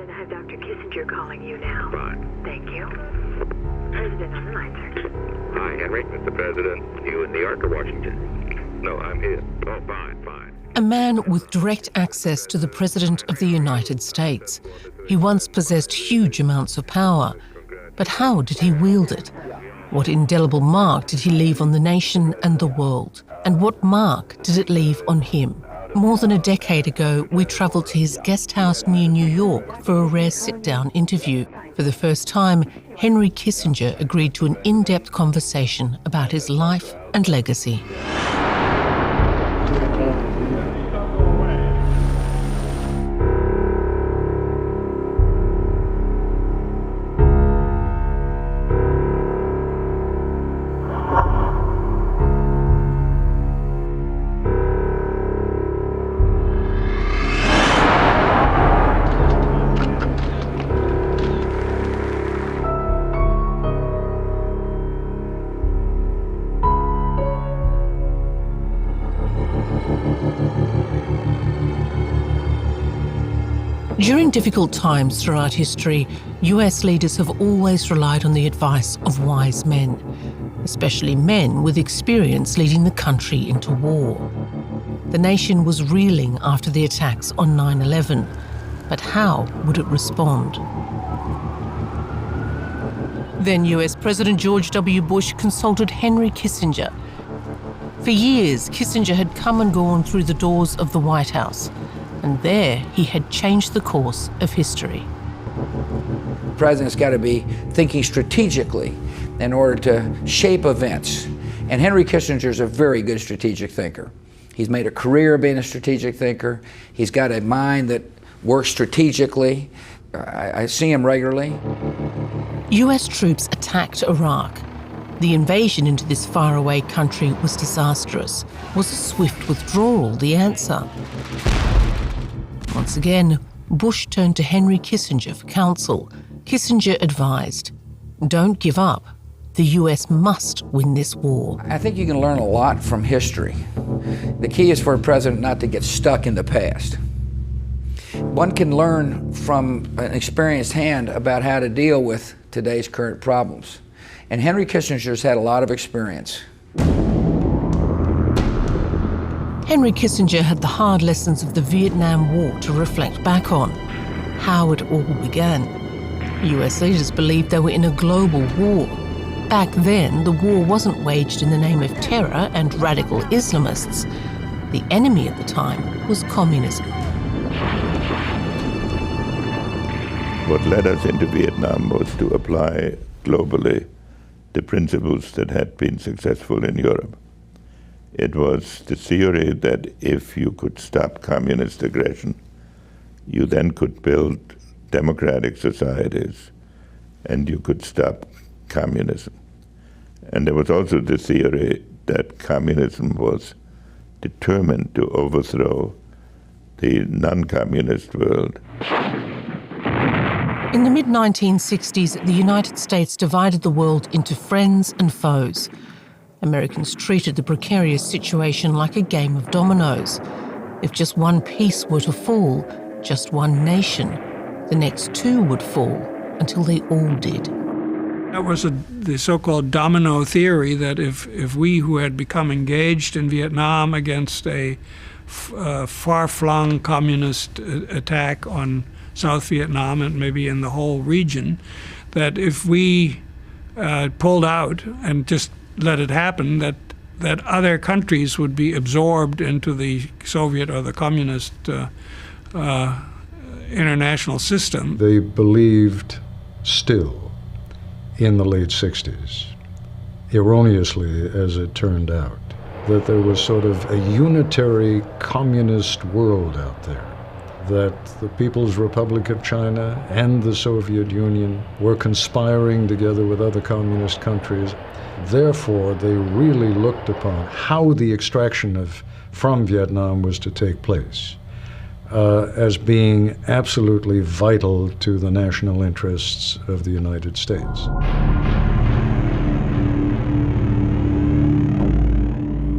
I have Dr. Kissinger calling you now. Fine. Thank you. President on the line, sir. Hi, Henry. Mr. President, you in New York or Washington? No, I'm here. Oh, fine. A man with direct access to the President of the United States. He once possessed huge amounts of power. But how did he wield it? What indelible mark did he leave on the nation and the world? And what mark did it leave on him? More than a decade ago, we travelled to his guest house near New York for a rare sit-down interview. For the first time, Henry Kissinger agreed to an in-depth conversation about his life and legacy. During difficult times throughout history, US leaders have always relied on the advice of wise men, especially men with experience leading the country into war. The nation was reeling after the attacks on 9/11, but how would it respond? Then US President George W. Bush consulted Henry Kissinger. For years, Kissinger had come and gone through the doors of the White House, and there he had changed the course of history. The president's got to be thinking strategically in order to shape events. And Henry Kissinger's a very good strategic thinker. He's made a career of being a strategic thinker. He's got a mind that works strategically. I see him regularly. US troops attacked Iraq. The invasion into this faraway country was disastrous. Was a swift withdrawal the answer? Once again, Bush turned to Henry Kissinger for counsel. Kissinger advised, "Don't give up. The US must win this war." I think you can learn a lot from history. The key is for a president not to get stuck in the past. One can learn from an experienced hand about how to deal with today's current problems. And Henry Kissinger's had a lot of experience. Henry Kissinger had the hard lessons of the Vietnam War to reflect back on, how it all began. US leaders believed they were in a global war. Back then, the war wasn't waged in the name of terror and radical Islamists. The enemy at the time was communism. What led us into Vietnam was to apply globally the principles that had been successful in Europe. It was the theory that if you could stop communist aggression, you then could build democratic societies and you could stop communism. And there was also the theory that communism was determined to overthrow the non-communist world. In the mid-1960s, the United States divided the world into friends and foes. Americans treated the precarious situation like a game of dominoes. If just one piece were to fall, just one nation, the next two would fall until they all did. That was the so-called domino theory, that if we who had become engaged in Vietnam against a far-flung communist attack on South Vietnam and maybe in the whole region, that if we pulled out and just let it happen, that other countries would be absorbed into the Soviet or the communist international system. They believed still in the late 60s, erroneously as it turned out, that there was sort of a unitary communist world out there, that the People's Republic of China and the Soviet Union were conspiring together with other communist countries. Therefore, they really looked upon how the extraction from Vietnam was to take place as being absolutely vital to the national interests of the United States.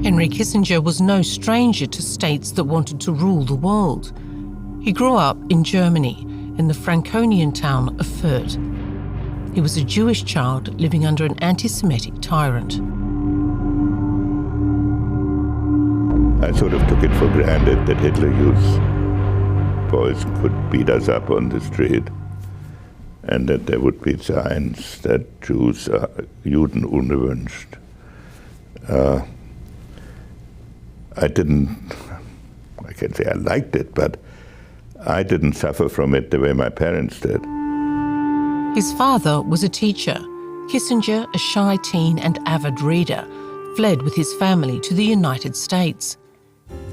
Henry Kissinger was no stranger to states that wanted to rule the world. He grew up in Germany in the Franconian town of Fürth. He was a Jewish child living under an anti-Semitic tyrant. I sort of took it for granted that Hitler used boys could beat us up on the street, and that there would be signs that Jews are Juden unerwünscht. I can't say I liked it, but I didn't suffer from it the way my parents did. His father was a teacher. Kissinger, a shy teen and avid reader, fled with his family to the United States.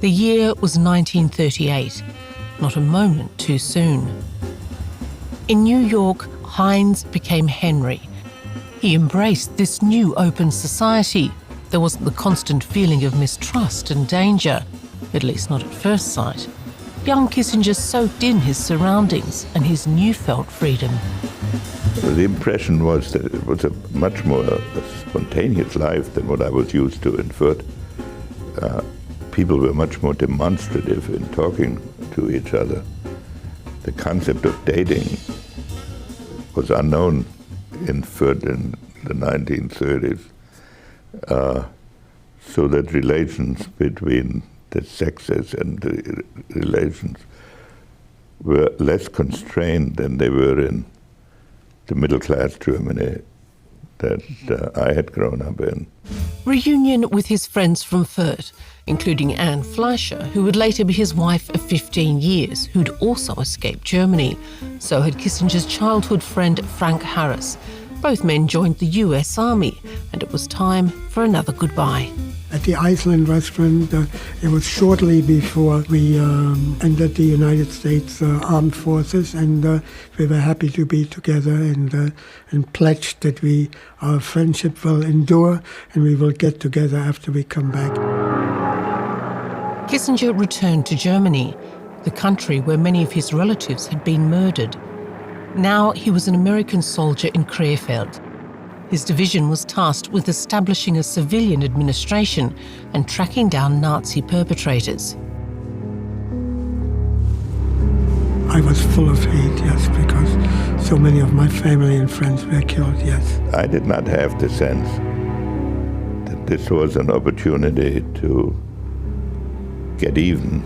The year was 1938, not a moment too soon. In New York, Heinz became Henry. He embraced this new open society. There wasn't the constant feeling of mistrust and danger, at least not at first sight. Young Kissinger soaked in his surroundings and his newfound freedom. The impression was that it was a much more spontaneous life than what I was used to in Fürth. People were much more demonstrative in talking to each other. The concept of dating was unknown in Fürth in the 1930s. So that relations between the sexes and the relations were less constrained than they were in the middle-class Germany that I had grown up in. Reunion with his friends from Fürth, including Anne Fleischer, who would later be his wife of 15 years, who'd also escaped Germany. So had Kissinger's childhood friend Frank Harris. Both men joined the US Army, and it was time for another goodbye. At the Iceland restaurant, it was shortly before we entered the United States Armed Forces, and we were happy to be together and pledged that our friendship will endure and we will get together after we come back. Kissinger returned to Germany, the country where many of his relatives had been murdered. Now he was an American soldier in Krefeld. His division was tasked with establishing a civilian administration and tracking down Nazi perpetrators. I was full of hate, yes, because so many of my family and friends were killed, yes. I did not have the sense that this was an opportunity to get even.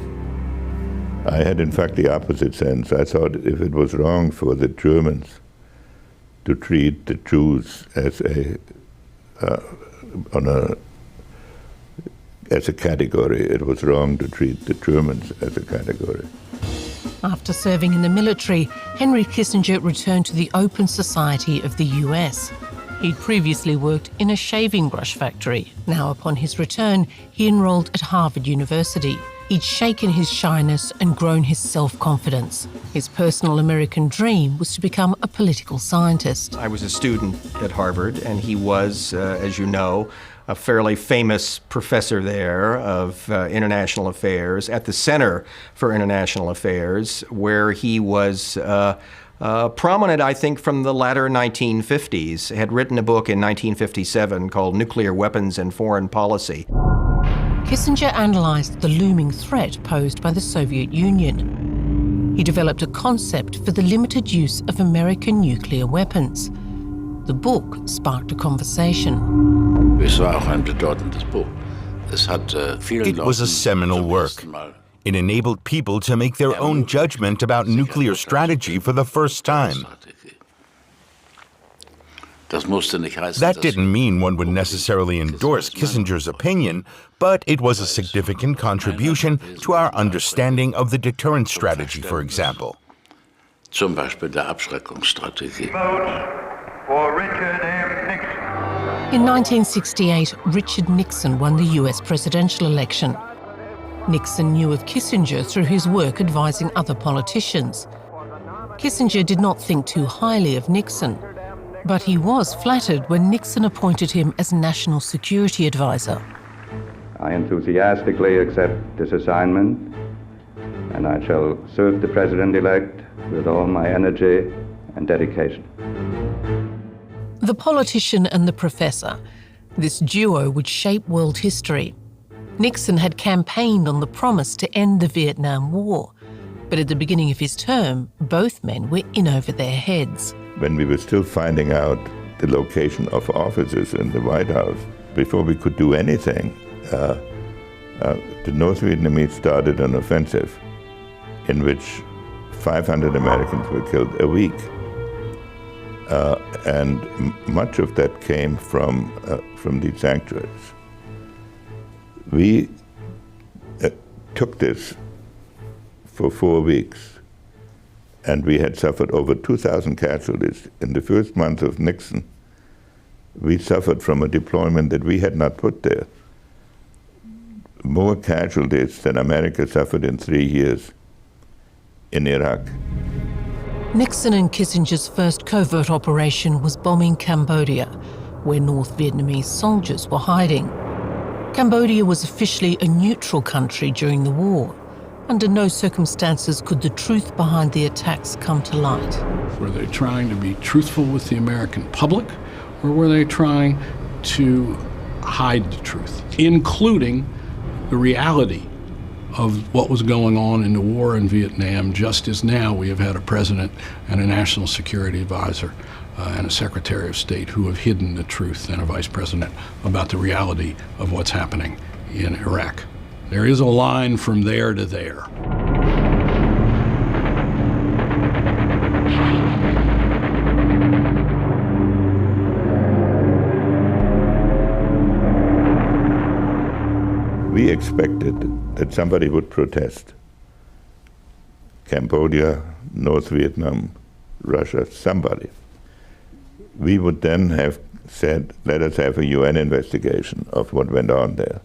I had, in fact, the opposite sense. I thought if it was wrong for the Germans to treat the Jews as a category, it was wrong to treat the Germans as a category. After serving in the military, Henry Kissinger returned to the open society of the US. He'd previously worked in a shaving brush factory. Now, upon his return, he enrolled at Harvard University. He'd shaken his shyness and grown his self-confidence. His personal American dream was to become a political scientist. I was a student at Harvard, and he was, as you know, a fairly famous professor there of international affairs at the Center for International Affairs, where he was prominent, I think, from the latter 1950s. Had written a book in 1957 called Nuclear Weapons and Foreign Policy. Kissinger analysed the looming threat posed by the Soviet Union. He developed a concept for the limited use of American nuclear weapons. The book sparked a conversation. It was a seminal work. It enabled people to make their own judgment about nuclear strategy for the first time. That didn't mean one would necessarily endorse Kissinger's opinion, but it was a significant contribution to our understanding of the deterrence strategy, for example. Vote for Richard M. Nixon. In 1968, Richard Nixon won the US presidential election. Nixon knew of Kissinger through his work advising other politicians. Kissinger did not think too highly of Nixon, but he was flattered when Nixon appointed him as National Security Advisor. I enthusiastically accept this assignment, and I shall serve the President-elect with all my energy and dedication. The politician and the professor, this duo would shape world history. Nixon had campaigned on the promise to end the Vietnam War. But at the beginning of his term, both men were in over their heads. When we were still finding out the location of offices in the White House, before we could do anything, the North Vietnamese started an offensive in which 500 Americans were killed a week. And much of that came from these sanctuaries. We took this for 4 weeks, and we had suffered over 2,000 casualties. In the first month of Nixon, we suffered from a deployment that we had not put there. More casualties than America suffered in 3 years in Iraq. Nixon and Kissinger's first covert operation was bombing Cambodia, where North Vietnamese soldiers were hiding. Cambodia was officially a neutral country during the war. Under no circumstances could the truth behind the attacks come to light. Were they trying to be truthful with the American public, or were they trying to hide the truth, including the reality of what was going on in the war in Vietnam, just as now we have had a president and a national security advisor and a secretary of state who have hidden the truth, and a vice president, about the reality of what's happening in Iraq. There is a line from there to there. We expected that somebody would protest. Cambodia, North Vietnam, Russia, somebody. We would then have said, let us have a UN investigation of what went on there.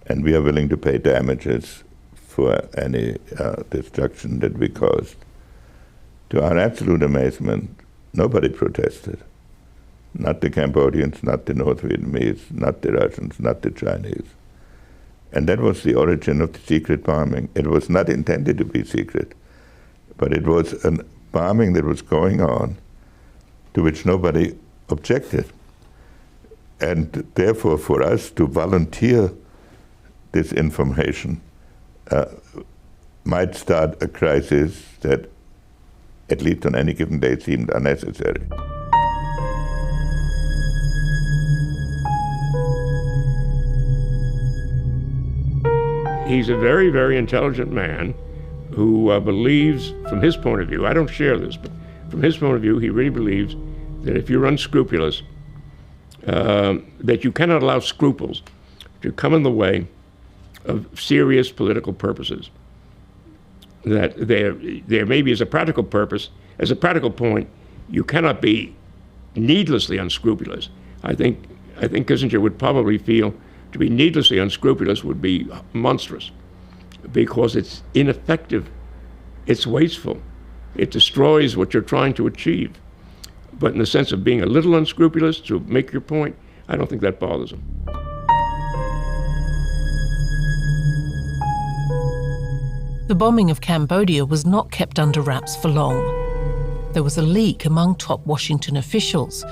And we are willing to pay damages for any destruction that we caused. To our absolute amazement, nobody protested. Not the Cambodians, not the North Vietnamese, not the Russians, not the Chinese. And that was the origin of the secret bombing. It was not intended to be secret, but it was a bombing that was going on to which nobody objected. And therefore, for us to volunteer this information might start a crisis that, at least on any given day, seemed unnecessary. He's a very, very intelligent man who believes, from his point of view, I don't share this, but from his point of view, he really believes that if you're unscrupulous, that you cannot allow scruples to come in the way of serious political purposes. That there may be, as a practical purpose, as a practical point, you cannot be needlessly unscrupulous. I think Kissinger would probably feel to be needlessly unscrupulous would be monstrous, because it's ineffective, it's wasteful, it destroys what you're trying to achieve. But in the sense of being a little unscrupulous to make your point, I don't think that bothers him. The bombing of Cambodia was not kept under wraps for long. There was a leak among top Washington officials,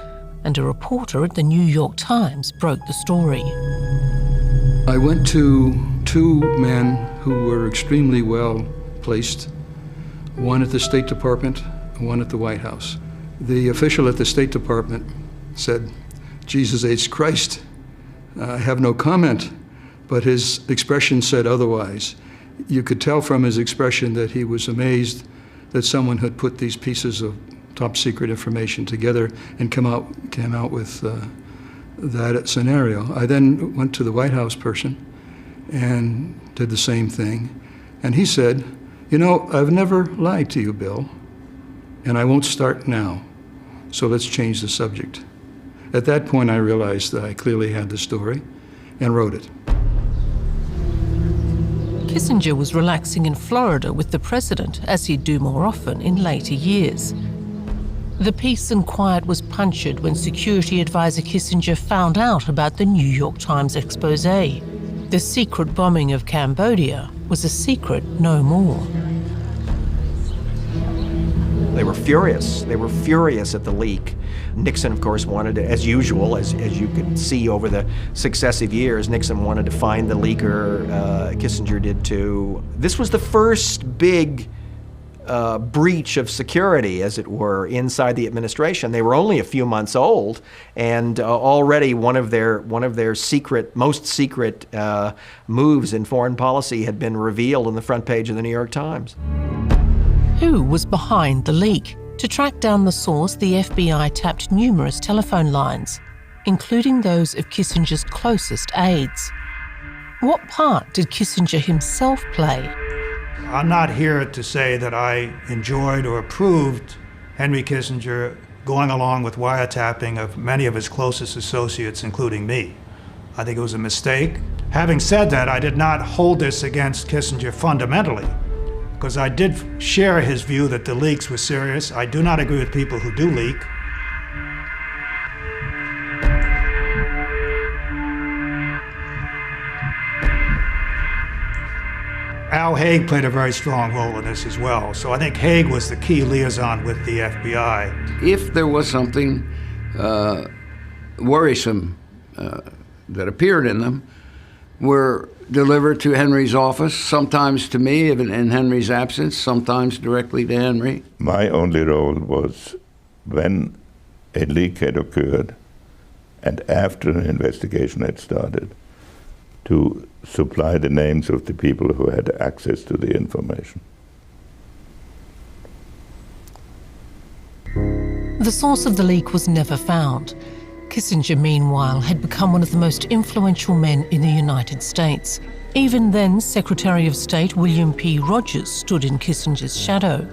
and a reporter at the New York Times broke the story. I went to 2 men who were extremely well placed, one at the State Department, one at the White House. The official at the State Department said, "Jesus H. Christ, I have no comment," but his expression said otherwise. You could tell from his expression that he was amazed that someone had put these pieces of top secret information together and came out with that scenario. I then went to the White House person and did the same thing. And he said, "You know, I've never lied to you, Bill, and I won't start now. So let's change the subject." At that point, I realized that I clearly had the story and wrote it. Kissinger was relaxing in Florida with the president, as he'd do more often in later years. The peace and quiet was punctured when security advisor Kissinger found out about the New York Times exposé. The secret bombing of Cambodia was a secret no more. They were furious. They were furious at the leak. Nixon, of course, wanted to, as usual, as you could see over the successive years, Nixon wanted to find the leaker. Kissinger did too. This was the first big breach of security, as it were, inside the administration. They were only a few months old, and already one of their most secret moves in foreign policy had been revealed on the front page of the New York Times. Who was behind the leak? To track down the source, the FBI tapped numerous telephone lines, including those of Kissinger's closest aides. What part did Kissinger himself play? I'm not here to say that I enjoyed or approved Henry Kissinger going along with wiretapping of many of his closest associates, including me. I think it was a mistake. Having said that, I did not hold this against Kissinger fundamentally, because I did share his view that the leaks were serious. I do not agree with people who do leak. Al Haig played a very strong role in this as well. So I think Haig was the key liaison with the FBI. If there was something worrisome that appeared in them, were delivered to Henry's office, sometimes to me in Henry's absence, sometimes directly to Henry. My only role was when a leak had occurred and after an investigation had started to supply the names of the people who had access to the information. The source of the leak was never found. Kissinger, meanwhile, had become one of the most influential men in the United States. Even then, Secretary of State William P. Rogers stood in Kissinger's shadow.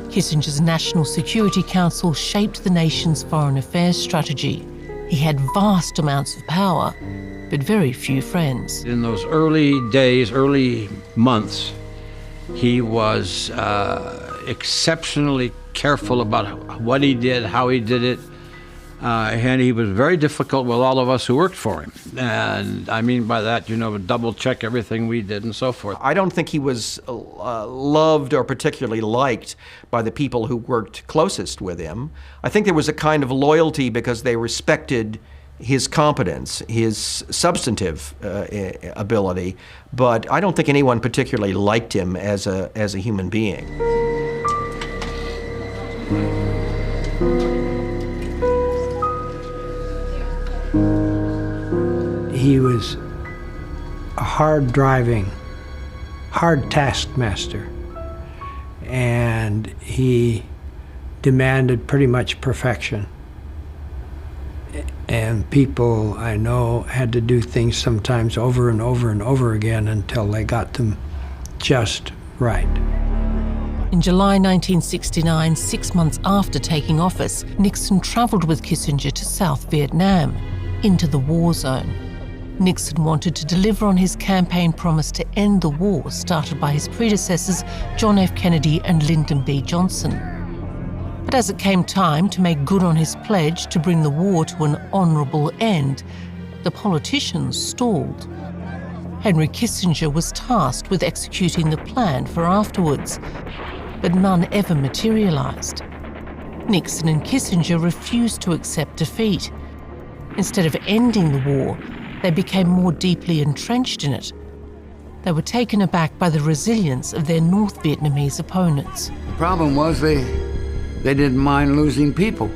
Kissinger's National Security Council shaped the nation's foreign affairs strategy. He had vast amounts of power, but very few friends. In those early days, early months, he was exceptionally careful about what he did, how he did it, and he was very difficult with all of us who worked for him. And I mean by that, double check everything we did and so forth. I don't think he was loved or particularly liked by the people who worked closest with him. I think there was a kind of loyalty because they respected his competence, his substantive ability, but I don't think anyone particularly liked him as a human being. He was a hard-driving, hard taskmaster, and he demanded pretty much perfection. And people I know had to do things sometimes over and over and over again until they got them just right. In July 1969, 6 months after taking office, Nixon traveled with Kissinger to South Vietnam, into the war zone. Nixon wanted to deliver on his campaign promise to end the war started by his predecessors, John F. Kennedy and Lyndon B. Johnson. But as it came time to make good on his pledge to bring the war to an honourable end, the politicians stalled. Henry Kissinger was tasked with executing the plan for afterwards, but none ever materialised. Nixon and Kissinger refused to accept defeat. Instead of ending the war, they became more deeply entrenched in it. They were taken aback by the resilience of their North Vietnamese opponents. The problem was they didn't mind losing people.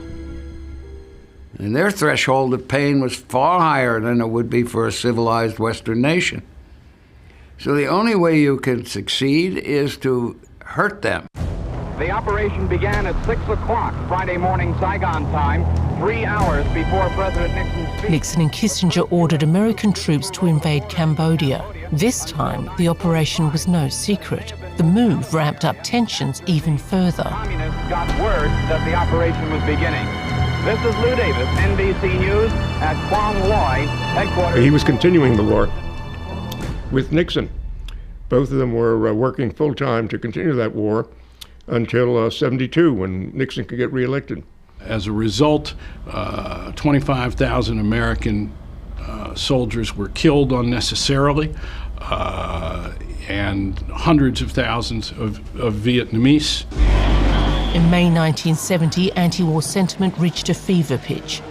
And their threshold of pain was far higher than it would be for a civilized Western nation. So the only way you can succeed is to hurt them. The operation began at 6 o'clock Friday morning Saigon time, 3 hours before President Nixon's speech. Nixon and Kissinger ordered American troops to invade Cambodia. This time, the operation was no secret. The move ramped up tensions even further. Communists got word that the operation was beginning. This is Lou Davis, NBC News at Quang Loy headquarters. He was continuing the war with Nixon. Both of them were working full-time to continue that war until 72, when Nixon could get reelected. As a result, 25,000 American soldiers were killed unnecessarily, and hundreds of thousands of Vietnamese. In May 1970, anti-war sentiment reached a fever pitch.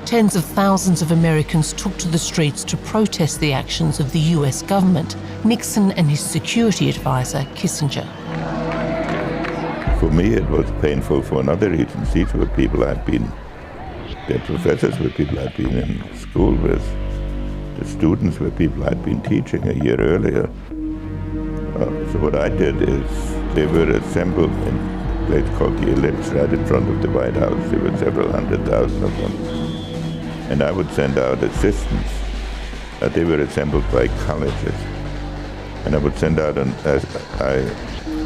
Tens of thousands of Americans took to the streets to protest the actions of the US government, Nixon and his security advisor, Kissinger. For me, it was painful for another reason. These were people I'd been, their professors were people I'd been in school with. The students were people I'd been teaching a year earlier. So what I did is they were assembled in a place called the Ellipse right in front of the White House. There were several 100,000 of them. And I would send out assistants. They were assembled by colleges. And I would send out,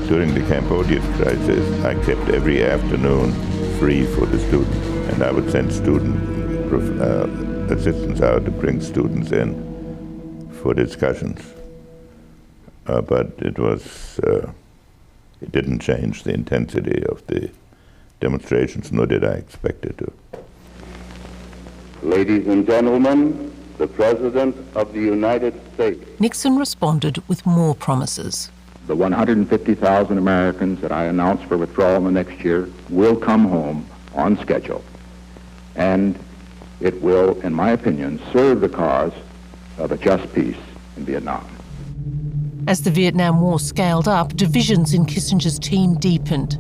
during the Cambodian crisis, I kept every afternoon free for the students. And I would send assistants out to bring students in for discussions. But it didn't change the intensity of the demonstrations, nor did I expect it to. Ladies and gentlemen, the President of the United States. Nixon responded with more promises. The 150,000 Americans that I announced for withdrawal in the next year will come home on schedule. And it will, in my opinion, serve the cause of a just peace in Vietnam. As the Vietnam War scaled up, divisions in Kissinger's team deepened.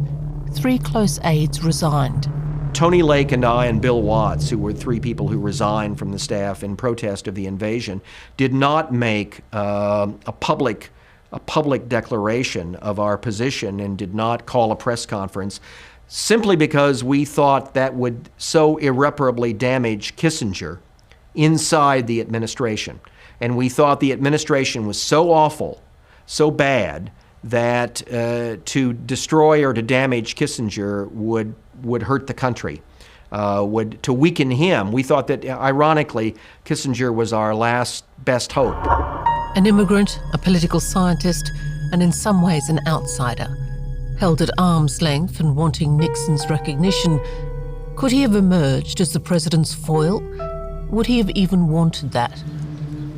3 close aides resigned. Tony Lake and I and Bill Watts, who were 3 people who resigned from the staff in protest of the invasion, did not make a public declaration of our position and did not call a press conference, simply because we thought that would so irreparably damage Kissinger inside the administration. And we thought the administration was so awful, so bad, that to destroy or to damage Kissinger would hurt the country, to weaken him. We thought that, ironically, Kissinger was our last best hope. An immigrant, a political scientist, and in some ways an outsider, held at arm's length and wanting Nixon's recognition, could he have emerged as the president's foil? Would he have even wanted that?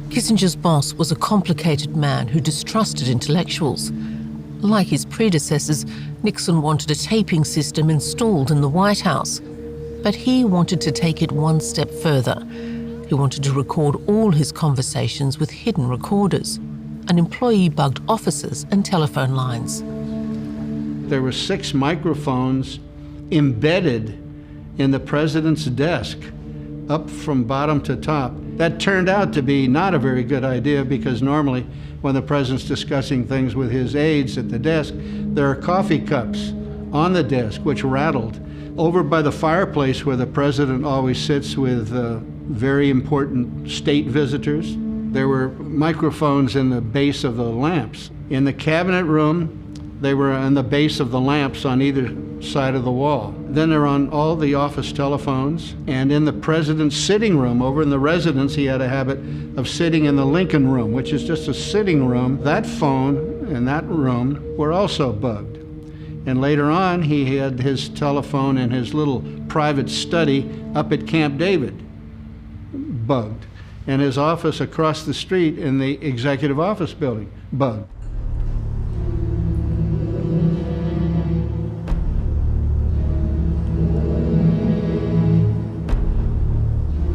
Kissinger's boss was a complicated man who distrusted intellectuals. Like his predecessors, Nixon wanted a taping system installed in the White House. But he wanted to take it one step further. He wanted to record all his conversations with hidden recorders. An employee bugged offices and telephone lines. There were 6 microphones embedded in the president's desk, up from bottom to top. That turned out to be not a very good idea, because normally when the president's discussing things with his aides at the desk, there are coffee cups on the desk which rattled. Over by the fireplace where the president always sits with very important state visitors, there were microphones in the base of the lamps. In the cabinet room, they were on the base of the lamps on either side of the wall. Then they're on all the office telephones, and in the president's sitting room, over in the residence, he had a habit of sitting in the Lincoln room, which is just a sitting room. That phone and that room were also bugged. And later on, he had his telephone in his little private study up at Camp David, bugged. And his office across the street in the executive office building, bugged.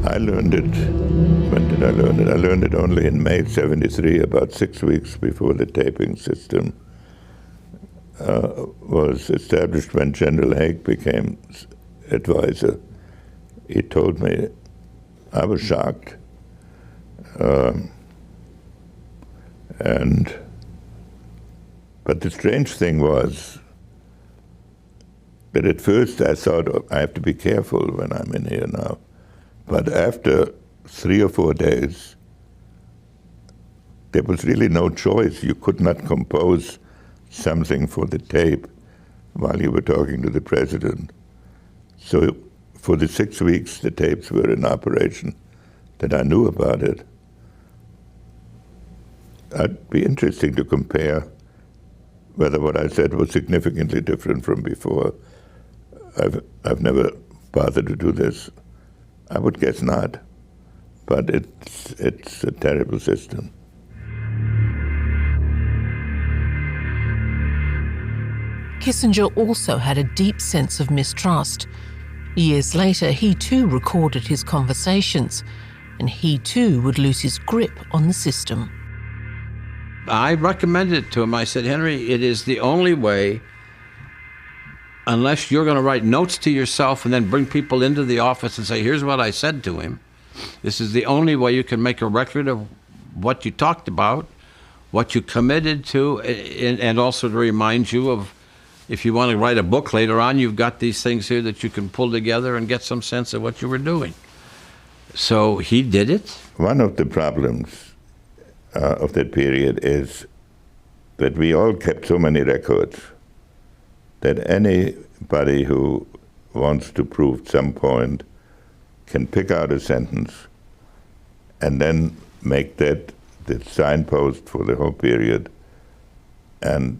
I learned it, when did I learn it? I learned it only in May '73, about 6 weeks before the taping system was established. When General Haig became advisor, he told me, I was shocked. But the strange thing was that at first I thought, oh, I have to be careful when I'm in here now. But after 3 or 4 days, there was really no choice. You could not compose something for the tape while you were talking to the president. So for the 6 weeks the tapes were in operation that I knew about it, it'd be interesting to compare whether what I said was significantly different from before. I've never bothered to do this. I would guess not, but it's a terrible system. Kissinger also had a deep sense of mistrust. Years later, he too recorded his conversations, and he too would lose his grip on the system. I recommended it to him. I said, Henry, it is the only way, unless you're going to write notes to yourself and then bring people into the office and say, here's what I said to him. This is the only way you can make a record of what you talked about, what you committed to, and also to remind you of, if you want to write a book later on, you've got these things here that you can pull together and get some sense of what you were doing. So he did it. One of the problems of that period is that we all kept so many records that anybody who wants to prove some point can pick out a sentence and then make that the signpost for the whole period, and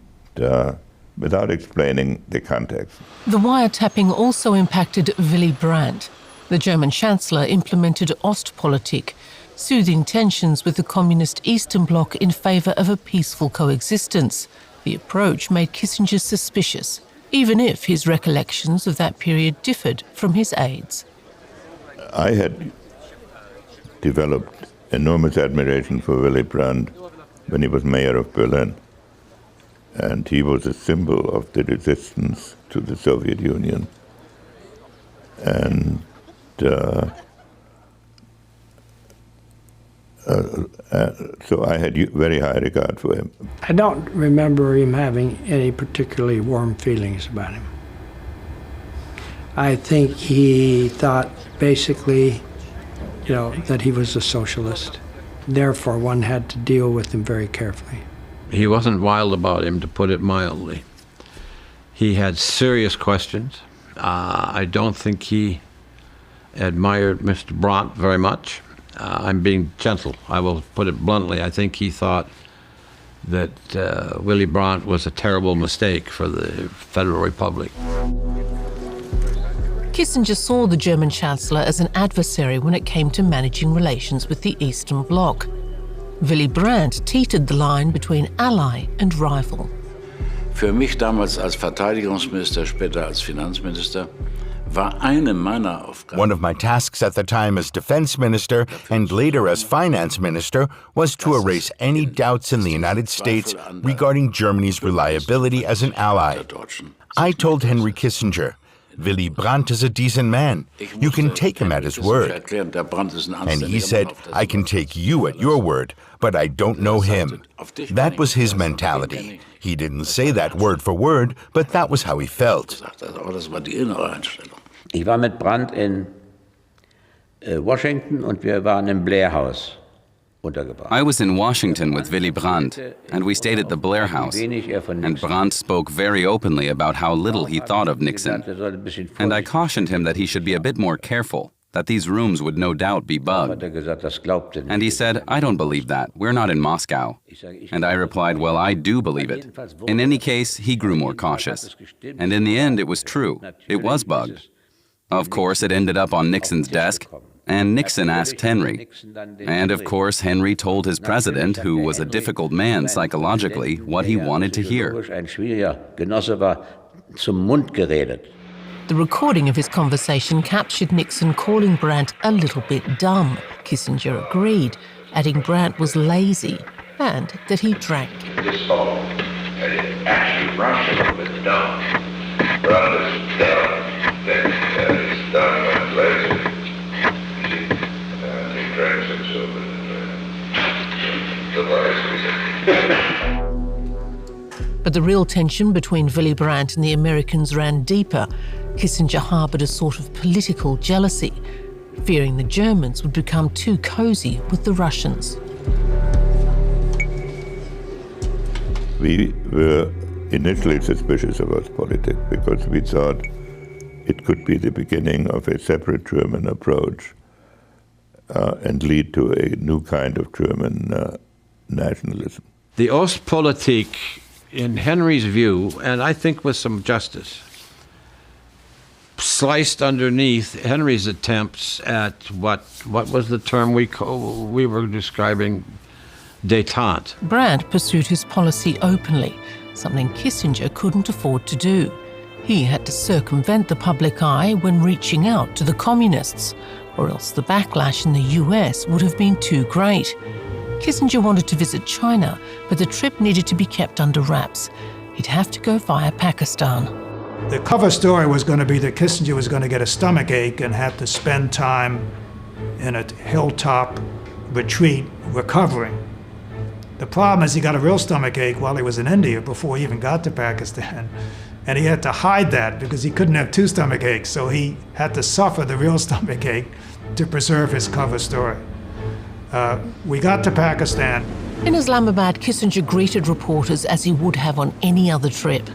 without explaining the context. The wiretapping also impacted Willy Brandt. The German Chancellor implemented Ostpolitik, soothing tensions with the communist Eastern Bloc in favour of a peaceful coexistence. The approach made Kissinger suspicious, even if his recollections of that period differed from his aides. I had developed enormous admiration for Willy Brandt when he was mayor of Berlin. And he was a symbol of the resistance to the Soviet Union. And so I had very high regard for him. I don't remember him having any particularly warm feelings about him. I think he thought basically, that he was a socialist. Therefore, one had to deal with him very carefully. He wasn't wild about him, to put it mildly. He had serious questions. I don't think he admired Mr. Brandt very much. I'm being gentle. I will put it bluntly. I think he thought that Willy Brandt was a terrible mistake for the Federal Republic. Kissinger saw the German Chancellor as an adversary when it came to managing relations with the Eastern Bloc. Willy Brandt teetered the line between ally and rival. Für mich damals als Verteidigungsminister, später als Finanzminister, war eine meiner Aufgaben. One of my tasks at the time as defense minister and later as finance minister was to erase any doubts in the United States regarding Germany's reliability as an ally. I told Henry Kissinger, Willy Brandt is a decent man. You can take him at his word. And he said, I can take you at your word, but I don't know him. That was his mentality. He didn't say that word for word, but that was how he felt. Ich war mit Brandt in Washington und wir waren im Blair-Haus. I was in Washington with Willy Brandt, and we stayed at the Blair House, and Brandt spoke very openly about how little he thought of Nixon, and I cautioned him that he should be a bit more careful, that these rooms would no doubt be bugged. And he said, I don't believe that, we're not in Moscow. And I replied, well, I do believe it. In any case, he grew more cautious. And in the end, it was true, it was bugged. Of course, it ended up on Nixon's desk, and Nixon asked Henry. And of course, Henry told his president, who was a difficult man psychologically, what he wanted to hear. The recording of his conversation captured Nixon calling Brandt a little bit dumb. Kissinger agreed, adding Brandt was lazy and that he drank. This fellow actually Brandt a little bit dumb. Brandt is dumb. He's done when lazy. He drank some soda. But the real tension between Willy Brandt and the Americans ran deeper. Kissinger harbored a sort of political jealousy, fearing the Germans would become too cozy with the Russians. We were initially suspicious of Ostpolitik because we thought it could be the beginning of a separate German approach and lead to a new kind of German nationalism. The Ostpolitik, in Henry's view, and I think with some justice, sliced underneath Henry's attempts at what was the term we were describing, détente. Brandt pursued his policy openly, something Kissinger couldn't afford to do. He had to circumvent the public eye when reaching out to the communists, or else the backlash in the US would have been too great. Kissinger wanted to visit China, but the trip needed to be kept under wraps. He'd have to go via Pakistan. The cover story was going to be that Kissinger was going to get a stomachache and have to spend time in a hilltop retreat recovering. The problem is he got a real stomachache while he was in India before he even got to Pakistan. And he had to hide that because he couldn't have two stomach aches, so he had to suffer the real stomach ache to preserve his cover story. We got to Pakistan. In Islamabad, Kissinger greeted reporters as he would have on any other trip.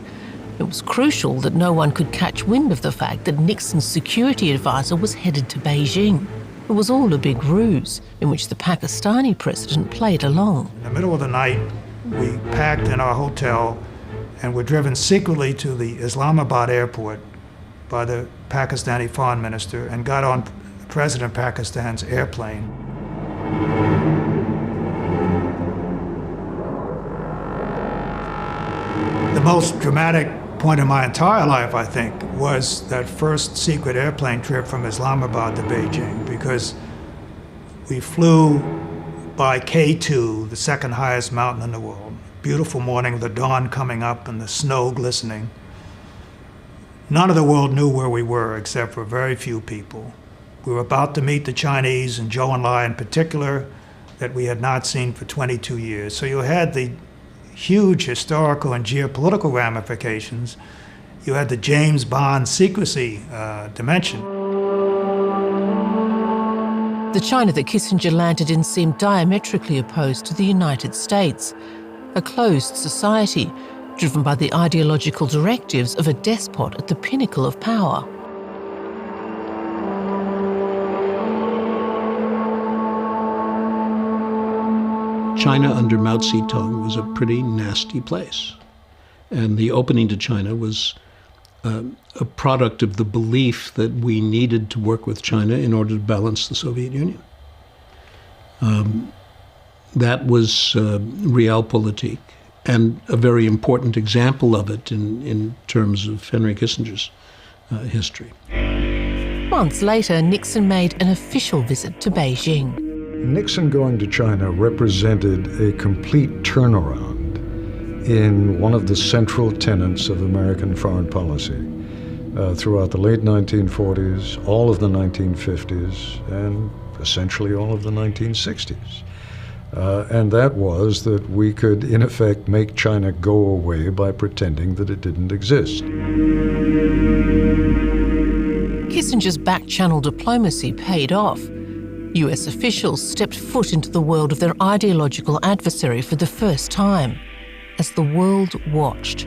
It was crucial that no one could catch wind of the fact that Nixon's security advisor was headed to Beijing. It was all a big ruse, in which the Pakistani president played along. In the middle of the night, we packed in our hotel and were driven secretly to the Islamabad airport by the Pakistani foreign minister and got on President Pakistan's airplane. The most dramatic point in my entire life, I think, was that first secret airplane trip from Islamabad to Beijing, because we flew by K2, the second highest mountain in the world. Beautiful morning, the dawn coming up and the snow glistening. None of the world knew where we were except for very few people. We were about to meet the Chinese, and Zhou Enlai in particular, that we had not seen for 22 years. So you had the huge historical and geopolitical ramifications. You had the James Bond secrecy dimension. The China that Kissinger landed in seemed diametrically opposed to the United States, a closed society driven by the ideological directives of a despot at the pinnacle of power. China under Mao Zedong was a pretty nasty place. And the opening to China was a product of the belief that we needed to work with China in order to balance the Soviet Union. That was realpolitik, and a very important example of it in terms of Henry Kissinger's history. Months later, Nixon made an official visit to Beijing. Nixon going to China represented a complete turnaround in one of the central tenets of American foreign policy throughout the late 1940s, all of the 1950s, and essentially all of the 1960s. And that was that we could, in effect, make China go away by pretending that it didn't exist. Kissinger's back-channel diplomacy paid off. US officials stepped foot into the world of their ideological adversary for the first time, as the world watched.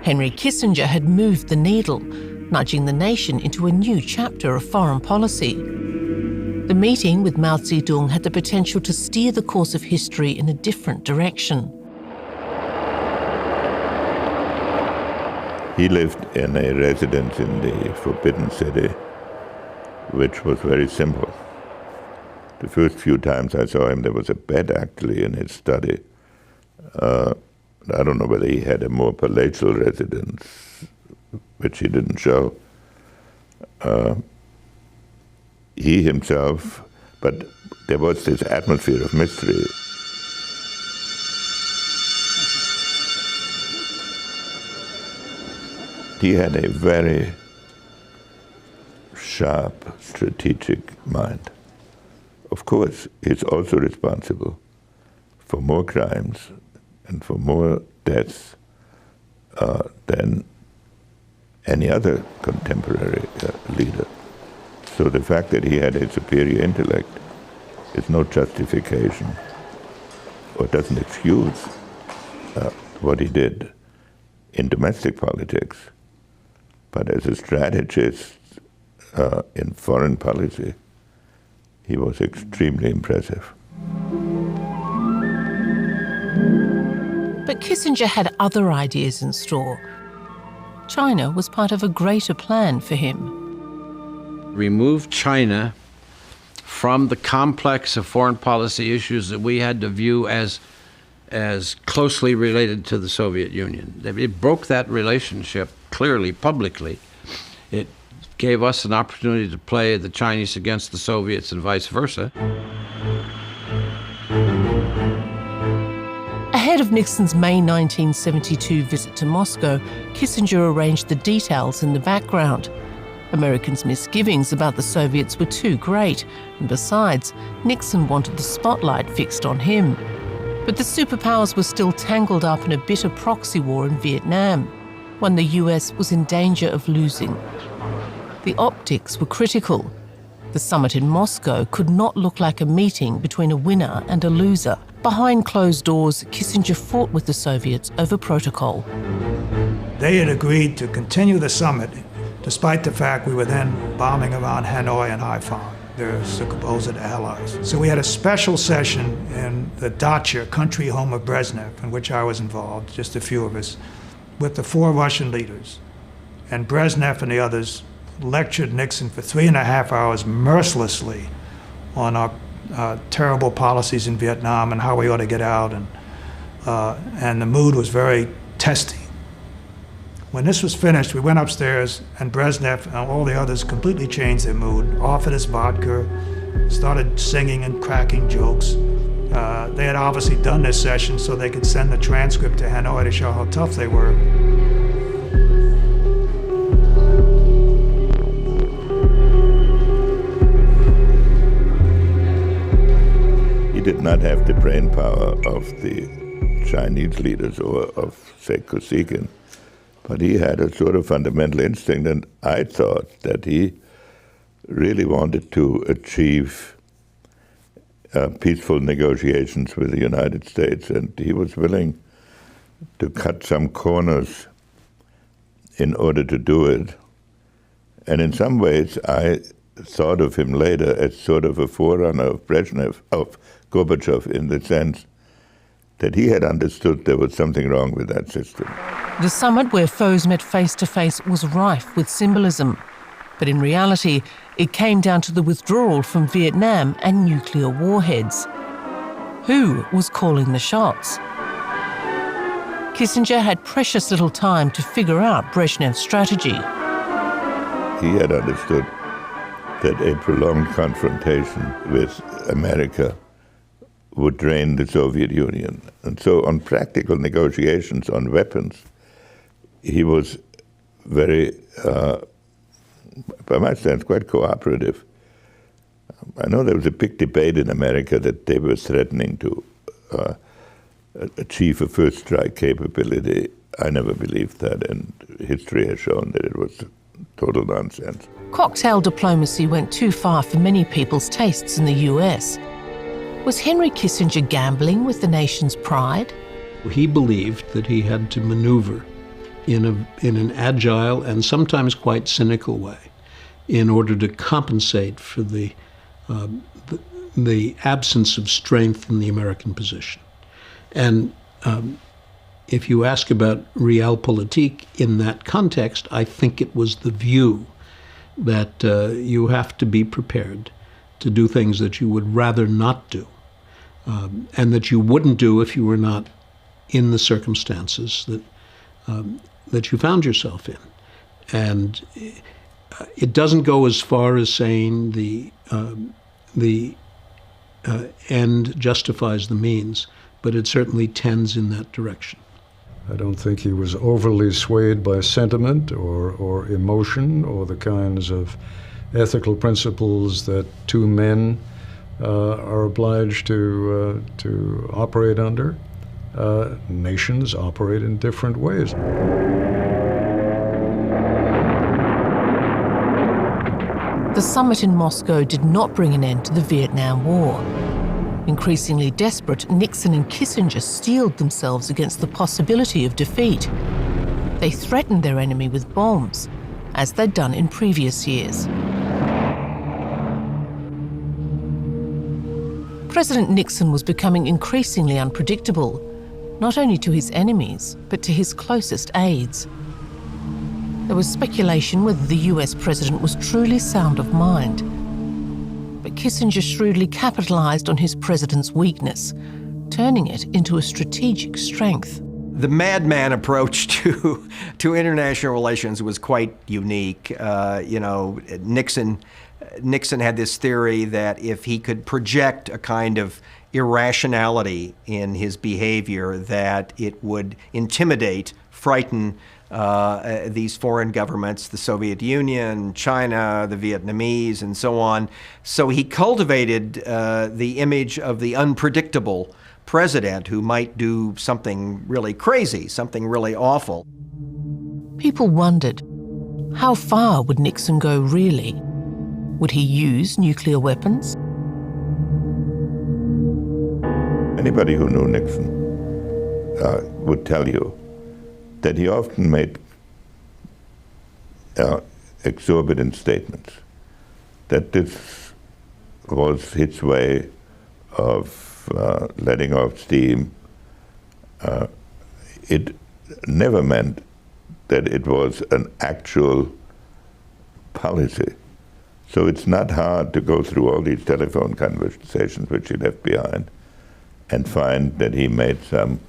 Henry Kissinger had moved the needle, nudging the nation into a new chapter of foreign policy. The meeting with Mao Zedong had the potential to steer the course of history in a different direction. He lived in a residence in the Forbidden City, which was very simple. The first few times I saw him, there was a bed actually in his study. I don't know whether he had a more palatial residence, which he didn't show. He himself, but there was this atmosphere of mystery. He had a very sharp, strategic mind. Of course, he's also responsible for more crimes and for more deaths than any other contemporary leader. So the fact that he had a superior intellect is no justification or doesn't excuse what he did in domestic politics. But as a strategist in foreign policy, he was extremely impressive. But Kissinger had other ideas in store. China was part of a greater plan for him. Remove China from the complex of foreign policy issues that we had to view as as closely related to the Soviet Union. It broke that relationship clearly, publicly. It gave us an opportunity to play the Chinese against the Soviets and vice versa. Ahead of Nixon's May 1972 visit to Moscow, Kissinger arranged the details in the background. Americans' misgivings about the Soviets were too great, and besides, Nixon wanted the spotlight fixed on him. But the superpowers were still tangled up in a bitter proxy war in Vietnam, one the US was in danger of losing. The optics were critical. The summit in Moscow could not look like a meeting between a winner and a loser. Behind closed doors, Kissinger fought with the Soviets over protocol. They had agreed to continue the summit, despite the fact we were then bombing around Hanoi and Haiphong, their supposed allies. So we had a special session in the dacha, country home of Brezhnev, in which I was involved, just a few of us, with the 4 Russian leaders. And Brezhnev and the others lectured Nixon for 3.5 hours mercilessly on our terrible policies in Vietnam and how we ought to get out, and the mood was very testy. When this was finished, we went upstairs, and Brezhnev and all the others completely changed their mood, offered us vodka, started singing and cracking jokes. They had obviously done this session so they could send the transcript to Hanoi to show how tough they were. He did not have the brain power of the Chinese leaders or of, say, Kosygin, but he had a sort of fundamental instinct, and I thought that he really wanted to achieve peaceful negotiations with the United States, and he was willing to cut some corners in order to do it. And in some ways, I thought of him later as sort of a forerunner of Gorbachev, in the sense that he had understood there was something wrong with that system. The summit where foes met face-to-face was rife with symbolism. But in reality, it came down to the withdrawal from Vietnam and nuclear warheads. Who was calling the shots? Kissinger had precious little time to figure out Brezhnev's strategy. He had understood that a prolonged confrontation with America would drain the Soviet Union. And so on practical negotiations on weapons, he was very, by my sense, quite cooperative. I know there was a big debate in America that they were threatening to achieve a first strike capability. I never believed that, and history has shown that it was total nonsense. Cocktail diplomacy went too far for many people's tastes in the US. Was Henry Kissinger gambling with the nation's pride? He believed that he had to maneuver in an agile and sometimes quite cynical way in order to compensate for the absence of strength in the American position. And if you ask about realpolitik in that context, I think it was the view that you have to be prepared to do things that you would rather not do, and that you wouldn't do if you were not in the circumstances that you found yourself in. And it doesn't go as far as saying the end justifies the means, but it certainly tends in that direction. I don't think he was overly swayed by sentiment or emotion or the kinds of ethical principles that two men are obliged to operate under. Nations operate in different ways. The summit in Moscow did not bring an end to the Vietnam War. Increasingly desperate, Nixon and Kissinger steeled themselves against the possibility of defeat. They threatened their enemy with bombs, as they'd done in previous years. President Nixon was becoming increasingly unpredictable, not only to his enemies, but to his closest aides. There was speculation whether the US president was truly sound of mind. But Kissinger shrewdly capitalized on his president's weakness, turning it into a strategic strength. The madman approach to international relations was quite unique. Nixon had this theory that if he could project a kind of irrationality in his behavior, that it would intimidate, frighten these foreign governments, the Soviet Union, China, the Vietnamese, and so on. So he cultivated the image of the unpredictable president who might do something really crazy, something really awful. People wondered, how far would Nixon go really? Would he use nuclear weapons? Anybody who knew Nixon would tell you that he often made exorbitant statements, that this was his way of letting off steam. It never meant that it was an actual policy. So it's not hard to go through all these telephone conversations which he left behind and find that he made some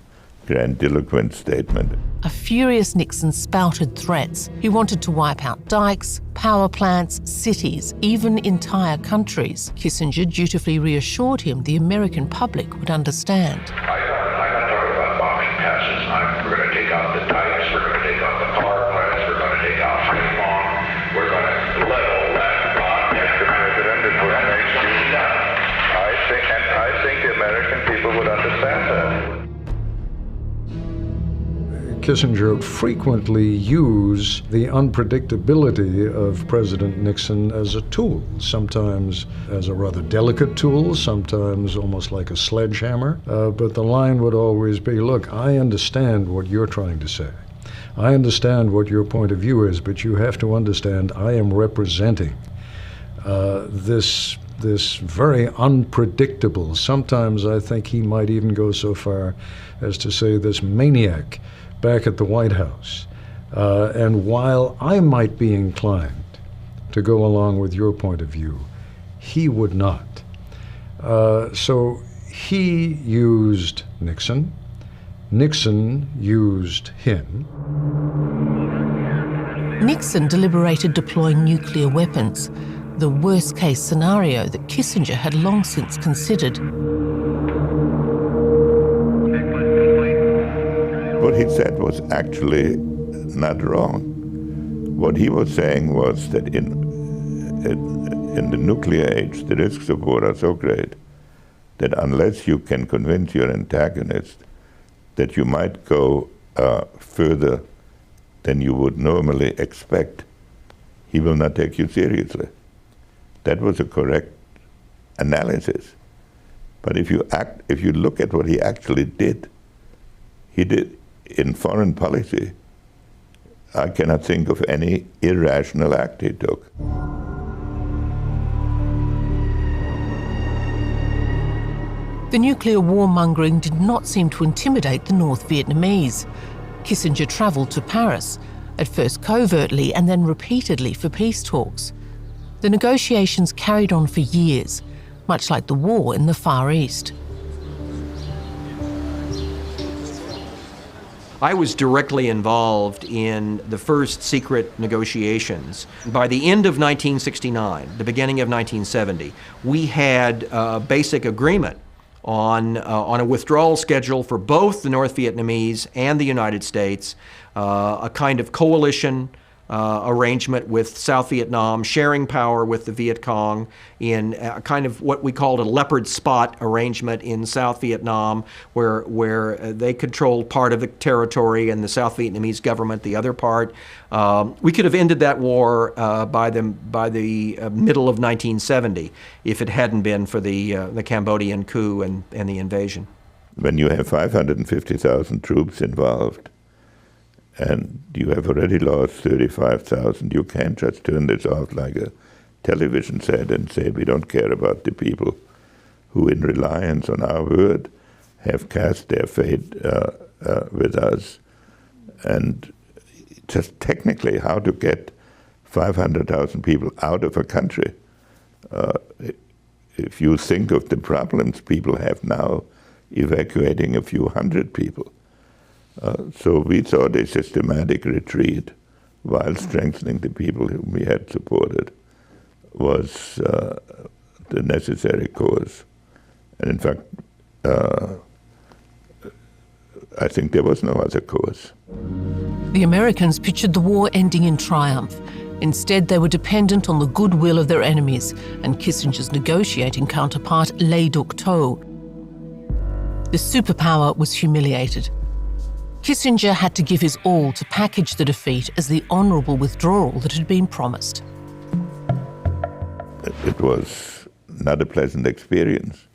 grandiloquent statement. A furious Nixon spouted threats. He wanted to wipe out dikes, power plants, cities, even entire countries. Kissinger dutifully reassured him the American public would understand. I'm not talking about bombing passes. We're going to take out the dikes, we're going to take out the power plants, we're going to take out Fremont, we're going to level that bomb. Mr. President, it was next year. I think the American people would understand that. Kissinger frequently used the unpredictability of President Nixon as a tool, sometimes as a rather delicate tool, sometimes almost like a sledgehammer. But the line would always be, look, I understand what you're trying to say. I understand what your point of view is, but you have to understand I am representing this very unpredictable, sometimes I think he might even go so far as to say this maniac back at the White House. And while I might be inclined to go along with your point of view, he would not. So he used Nixon. Nixon used him. Nixon deliberated deploying nuclear weapons, the worst-case scenario that Kissinger had long since considered. What he said was actually not wrong. What he was saying was that in the nuclear age, the risks of war are so great that unless you can convince your antagonist that you might go further than you would normally expect, he will not take you seriously. That was a correct analysis. But if you look at what he actually did, he did in foreign policy, I cannot think of any irrational act he took. The nuclear warmongering did not seem to intimidate the North Vietnamese. Kissinger travelled to Paris, at first covertly and then repeatedly for peace talks. The negotiations carried on for years, much like the war in the Far East. I was directly involved in the first secret negotiations. By the end of 1969, the beginning of 1970, we had a basic agreement on a withdrawal schedule for both the North Vietnamese and the United States, a kind of coalition arrangement with South Vietnam, sharing power with the Viet Cong in a kind of what we called a leopard spot arrangement in South Vietnam, where they controlled part of the territory and the South Vietnamese government the other part. We could have ended that war by the middle of 1970 if it hadn't been for the Cambodian coup and the invasion. When you have 550,000 troops involved, and you have already lost 35,000, you can't just turn this off like a television set and say we don't care about the people who, in reliance on our word, have cast their fate with us. And just technically, how to get 500,000 people out of a country. If you think of the problems people have now evacuating a few hundred people. So we thought a systematic retreat while strengthening the people whom we had supported was the necessary course. And in fact, I think there was no other course. The Americans pictured the war ending in triumph. Instead, they were dependent on the goodwill of their enemies and Kissinger's negotiating counterpart, Le Duc Tho. The superpower was humiliated. Kissinger had to give his all to package the defeat as the honourable withdrawal that had been promised. It was not a pleasant experience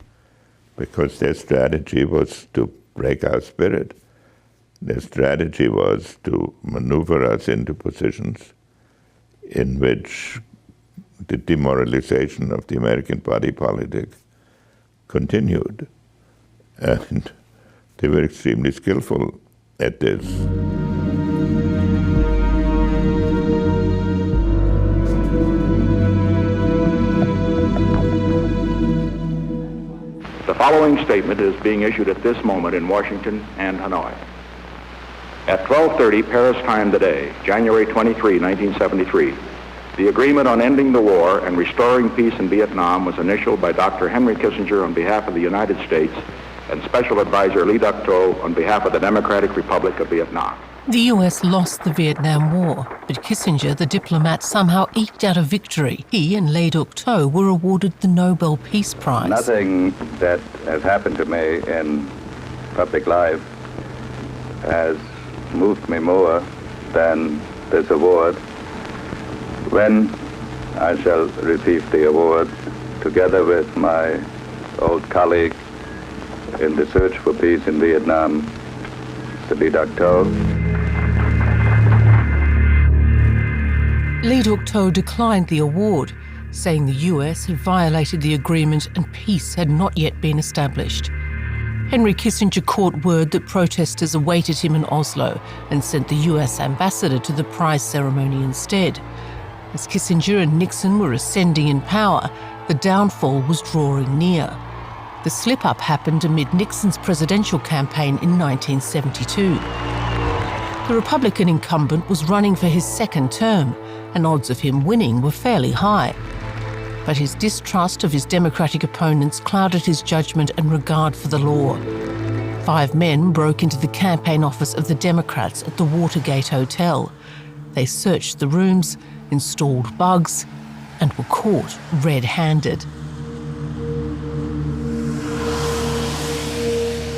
because their strategy was to break our spirit. Their strategy was to maneuver us into positions in which the demoralization of the American party politic continued. And they were extremely skillful at this. The following statement is being issued at this moment in Washington and Hanoi. At 12:30 Paris time today, January 23, 1973, the agreement on ending the war and restoring peace in Vietnam was initialed by Dr. Henry Kissinger on behalf of the United States and Special Advisor Le Duc Tho on behalf of the Democratic Republic of Vietnam. The US lost the Vietnam War, but Kissinger, the diplomat, somehow eked out a victory. He and Le Duc Tho were awarded the Nobel Peace Prize. Nothing that has happened to me in public life has moved me more than this award. When I shall receive the award, together with my old colleague in the search for peace in Vietnam, Le Duc Tho. Le Duc Tho declined the award, saying the US had violated the agreement and peace had not yet been established. Henry Kissinger caught word that protesters awaited him in Oslo and sent the US ambassador to the prize ceremony instead. As Kissinger and Nixon were ascending in power, the downfall was drawing near. The slip-up happened amid Nixon's presidential campaign in 1972. The Republican incumbent was running for his second term, and odds of him winning were fairly high. But his distrust of his Democratic opponents clouded his judgment and regard for the law. 5 men broke into the campaign office of the Democrats at the Watergate Hotel. They searched the rooms, installed bugs, and were caught red-handed.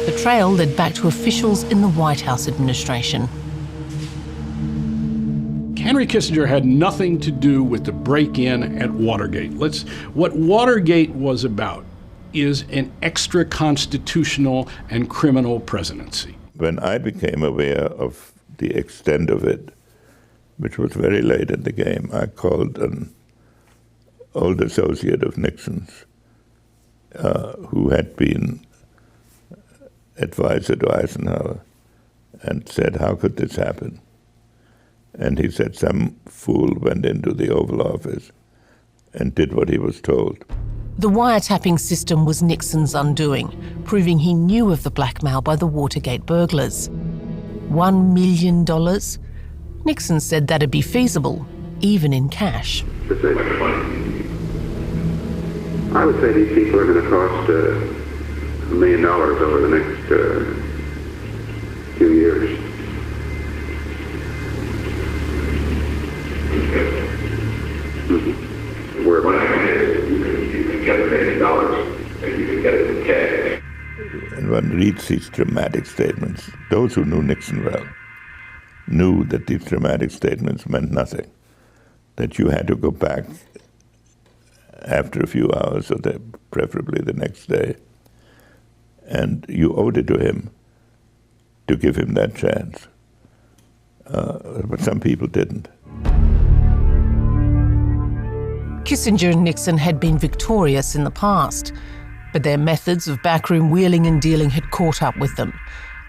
The trail led back to officials in the White House administration. Henry Kissinger had nothing to do with the break-in at Watergate. What Watergate was about is an extra-constitutional and criminal presidency. When I became aware of the extent of it, which was very late in the game, I called an old associate of Nixon's who had been advisor to Eisenhower and said, "How could this happen?" And he said some fool went into the Oval Office and did what he was told. The wiretapping system was Nixon's undoing, proving he knew of the blackmail by the Watergate burglars. $1 million? Nixon said that'd be feasible, even in cash. I would say these people are going to cost $1 million over the next few years. Where you can get $1 million and you can get it in cash. And one reads these dramatic statements. Those who knew Nixon well knew that these dramatic statements meant nothing, that you had to go back after a few hours, or preferably the next day, and you owed it to him to give him that chance. But some people didn't. Kissinger and Nixon had been victorious in the past, but their methods of backroom wheeling and dealing had caught up with them.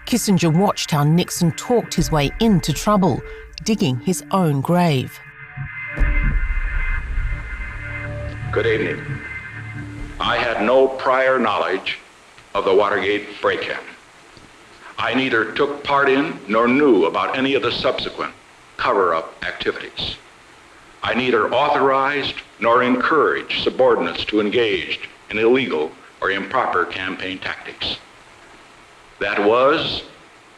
Kissinger watched how Nixon talked his way into trouble, digging his own grave. Good evening. I had no prior knowledge of the Watergate break-in. I neither took part in nor knew about any of the subsequent cover-up activities. I neither authorized nor encouraged subordinates to engage in illegal or improper campaign tactics. That was,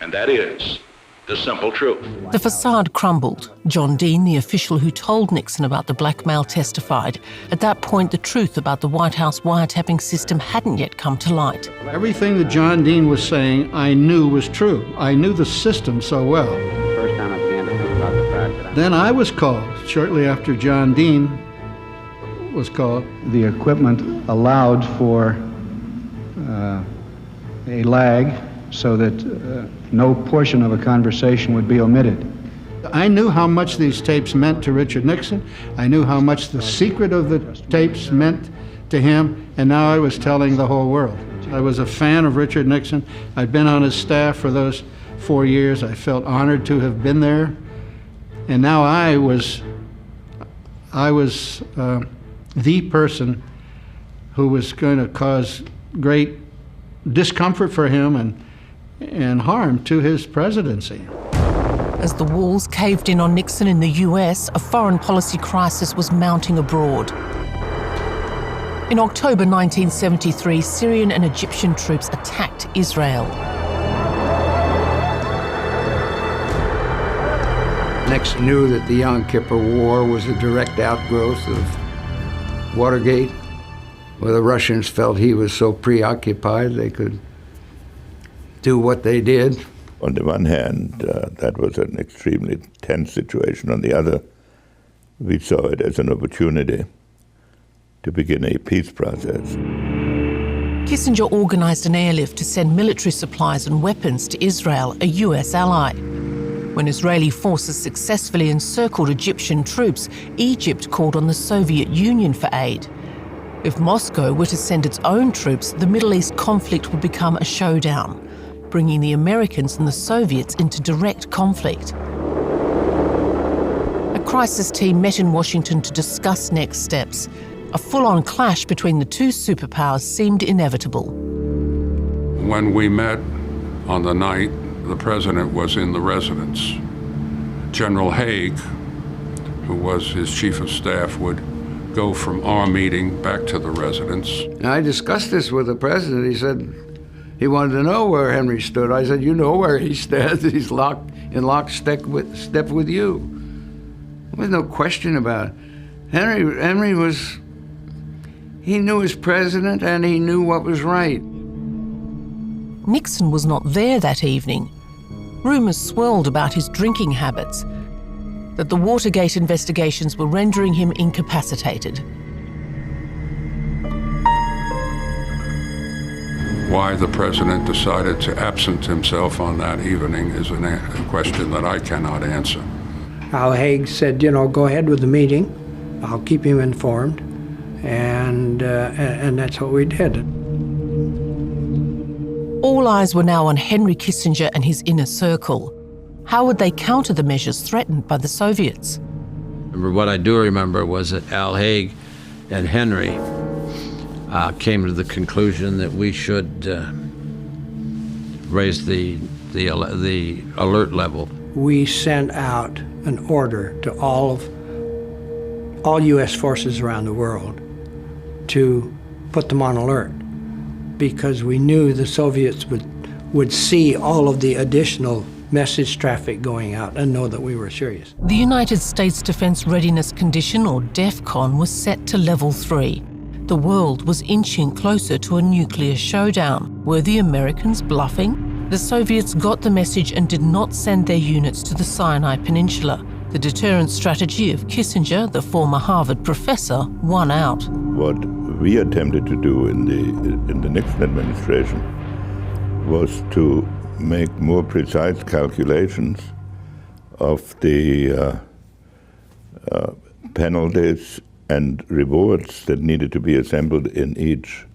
and that is, the simple truth. The facade crumbled. John Dean, the official who told Nixon about the blackmail, testified. At that point, the truth about the White House wiretapping system hadn't yet come to light. Everything that John Dean was saying, I knew was true. I knew the system so well. First time I began to think about the fact that Then I was called, shortly after John Dean was called. The equipment allowed for a lag so that no portion of a conversation would be omitted. I knew how much these tapes meant to Richard Nixon. I knew how much the secret of the tapes meant to him, and now I was telling the whole world. I was a fan of Richard Nixon. I'd been on his staff for those 4 years. I felt honored to have been there. And now I was the person who was going to cause great discomfort for him and harm to his presidency. As the walls caved in on Nixon in the US, a foreign policy crisis was mounting abroad. In October 1973, Syrian and Egyptian troops attacked Israel. Nixon knew that the Yom Kippur War was a direct outgrowth of Watergate, where the Russians felt he was so preoccupied they could do what they did. On the one hand, that was an extremely tense situation. On the other, we saw it as an opportunity to begin a peace process. Kissinger organized an airlift to send military supplies and weapons to Israel, a US ally. When Israeli forces successfully encircled Egyptian troops, Egypt called on the Soviet Union for aid. If Moscow were to send its own troops, the Middle East conflict would become a showdown, bringing the Americans and the Soviets into direct conflict. A crisis team met in Washington to discuss next steps. A full-on clash between the two superpowers seemed inevitable. When we met on the night the president was in the residence, General Haig, who was his chief of staff, would go from our meeting back to the residence. And I discussed this with the president. He said he wanted to know where Henry stood. I said, you know where he stands. He's in lockstep with you. There was no question about it. Henry was, he knew his president and he knew what was right. Nixon was not there that evening. Rumours swirled about his drinking habits, that the Watergate investigations were rendering him incapacitated. Why the president decided to absent himself on that evening is a question that I cannot answer. Al Haig said, go ahead with the meeting. I'll keep him informed. And that's what we did. All eyes were now on Henry Kissinger and his inner circle. How would they counter the measures threatened by the Soviets? What I do remember was that Al Haig and Henry came to the conclusion that we should raise the alert level. We sent out an order to all U.S. forces around the world to put them on alert, because we knew the Soviets would see all of the additional message traffic going out and know that we were serious. The United States Defense Readiness Condition, or DEFCON, was set to level 3. The world was inching closer to a nuclear showdown. Were the Americans bluffing? The Soviets got the message and did not send their units to the Sinai Peninsula. The deterrent strategy of Kissinger, the former Harvard professor, won out. What we attempted to do in the Nixon administration was to make more precise calculations of the penalties and rewards that needed to be assembled in each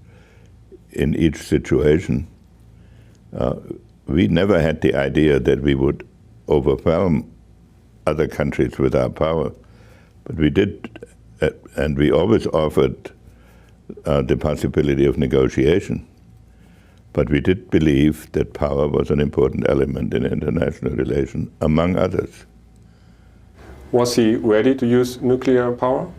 situation. We never had the idea that we would overwhelm other countries with our power, but we did, and we always offered the possibility of negotiation. But we did believe that power was an important element in international relations, among others. Was he ready to use nuclear power?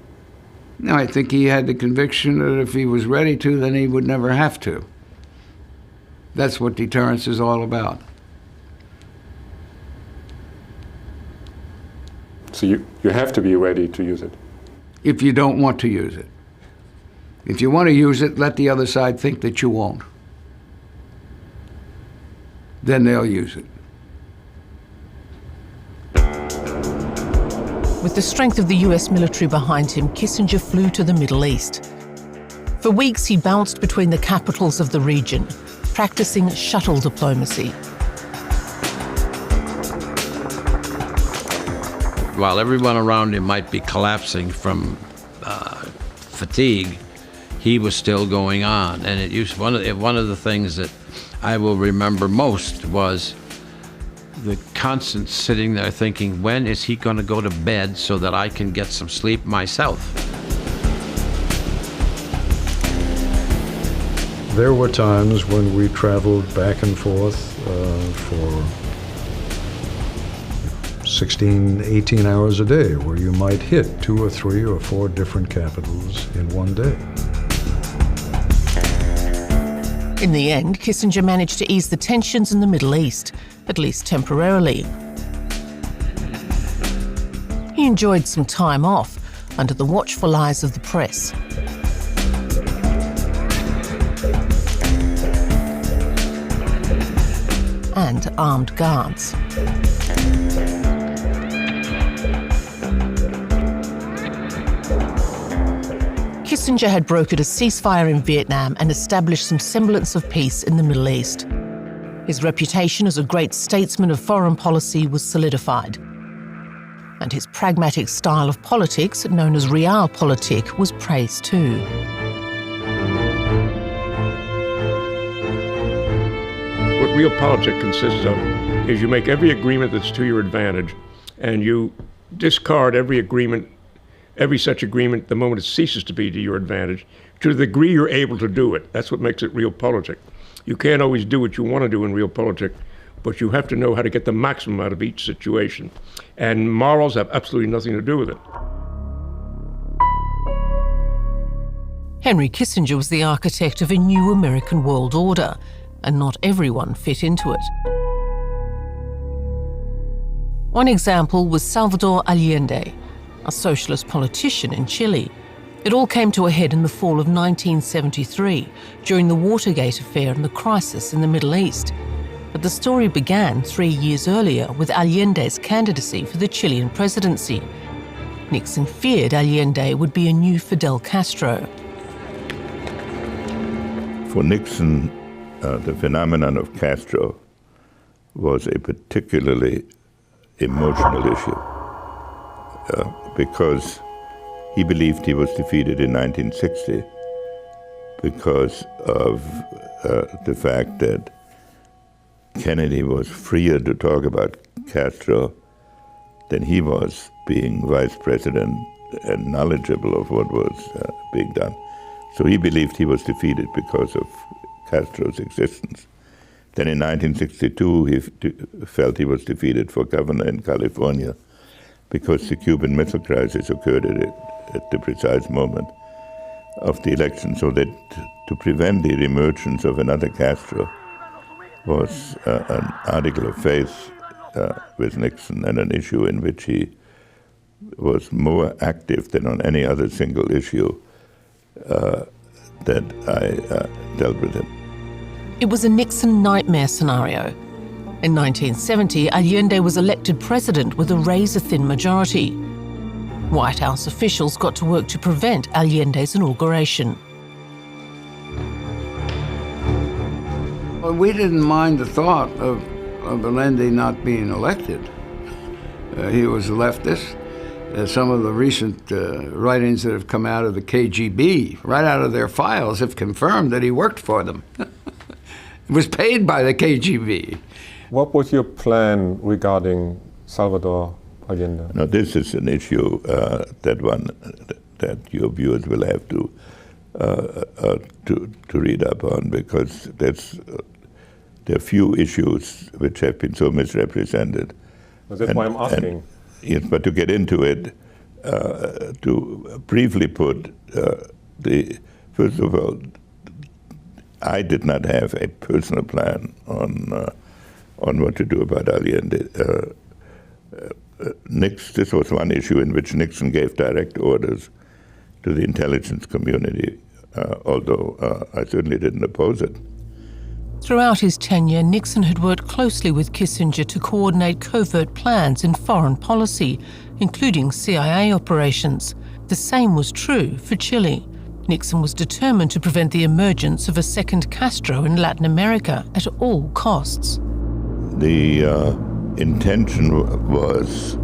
No, I think he had the conviction that if he was ready to, then he would never have to. That's what deterrence is all about. So you have to be ready to use it? If you don't want to use it. If you want to use it, let the other side think that you won't. Then they'll use it. With the strength of the US military behind him, Kissinger flew to the Middle East. For weeks, he bounced between the capitals of the region, practicing shuttle diplomacy. While everyone around him might be collapsing from fatigue, he was still going on. And one of the things that I will remember most was the constant sitting there thinking, when is he going to go to bed so that I can get some sleep myself? There were times when we traveled back and forth for 16, 18 hours a day, where you might hit 2 or 3 or 4 different capitals in one day. In the end, Kissinger managed to ease the tensions in the Middle East, at least temporarily. He enjoyed some time off under the watchful eyes of the press. And armed guards. Kissinger had brokered a ceasefire in Vietnam and established some semblance of peace in the Middle East. His reputation as a great statesman of foreign policy was solidified. And his pragmatic style of politics, known as realpolitik, was praised too. What realpolitik consists of is you make every agreement that's to your advantage, and you discard every such agreement the moment it ceases to be to your advantage, to the degree you're able to do it. That's what makes it realpolitik. You can't always do what you want to do in realpolitik, but you have to know how to get the maximum out of each situation. And morals have absolutely nothing to do with it. Henry Kissinger was the architect of a new American world order, and not everyone fit into it. One example was Salvador Allende, a socialist politician in Chile. It all came to a head in the fall of 1973, during the Watergate affair and the crisis in the Middle East. But the story began 3 years earlier with Allende's candidacy for the Chilean presidency. Nixon feared Allende would be a new Fidel Castro. For Nixon, the phenomenon of Castro was a particularly emotional issue because he believed he was defeated in 1960 because of the fact that Kennedy was freer to talk about Castro than he was, being vice president and knowledgeable of what was being done. So he believed he was defeated because of Castro's existence. Then in 1962, he felt he was defeated for governor in California because the Cuban Missile Crisis occurred at the precise moment of the election, so that to prevent the emergence of another Castro was an article of faith with Nixon, and an issue in which he was more active than on any other single issue that I dealt with him. It was a Nixon nightmare scenario. In 1970, Allende was elected president with a razor-thin majority. White House officials got to work to prevent Allende's inauguration. Well, we didn't mind the thought of Allende not being elected. He was a leftist. Some of the recent writings that have come out of the KGB, right out of their files, have confirmed that he worked for them. Was paid by the KGB. What was your plan regarding Salvador Allende? Now, this is an issue that your viewers will have to to read up on, because there are few issues which have been so misrepresented. Well, that's why I'm asking. Yes, but to get into it, to briefly put, first of all, I did not have a personal plan on what to do about Allende. This was one issue in which Nixon gave direct orders to the intelligence community, although I certainly didn't oppose it. Throughout his tenure, Nixon had worked closely with Kissinger to coordinate covert plans in foreign policy, including CIA operations. The same was true for Chile. Nixon was determined to prevent the emergence of a second Castro in Latin America at all costs. The intention was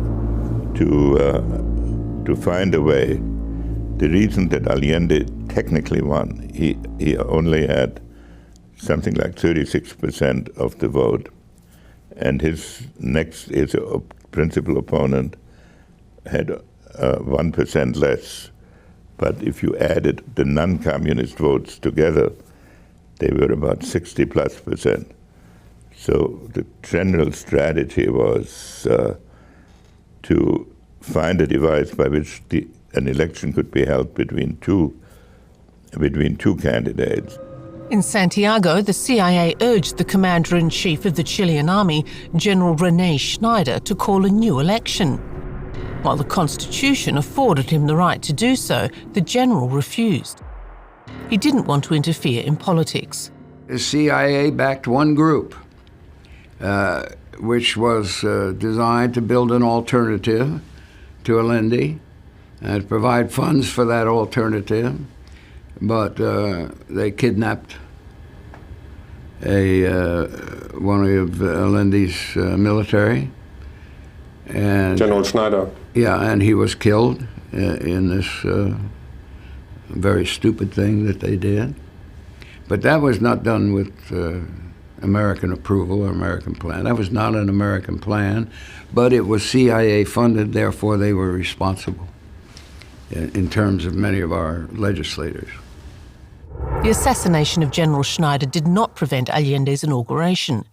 to find a way. The reason that Allende technically won, he only had something like 36% of the vote, and his principal opponent had 1% less. But if you added the non-communist votes together, they were about 60+%. So the general strategy was to find a device by which an election could be held between two candidates. In Santiago, the CIA urged the commander-in-chief of the Chilean army, General René Schneider, to call a new election. While the Constitution afforded him the right to do so, the general refused. He didn't want to interfere in politics. The CIA backed one group, which was designed to build an alternative to Allende and provide funds for that alternative. But they kidnapped one of Allende's military. And General Schneider. Yeah, and he was killed in this very stupid thing that they did. But that was not done with American approval or American plan. That was not an American plan, but it was CIA funded, therefore they were responsible in terms of many of our legislators. The assassination of General Schneider did not prevent Allende's inauguration,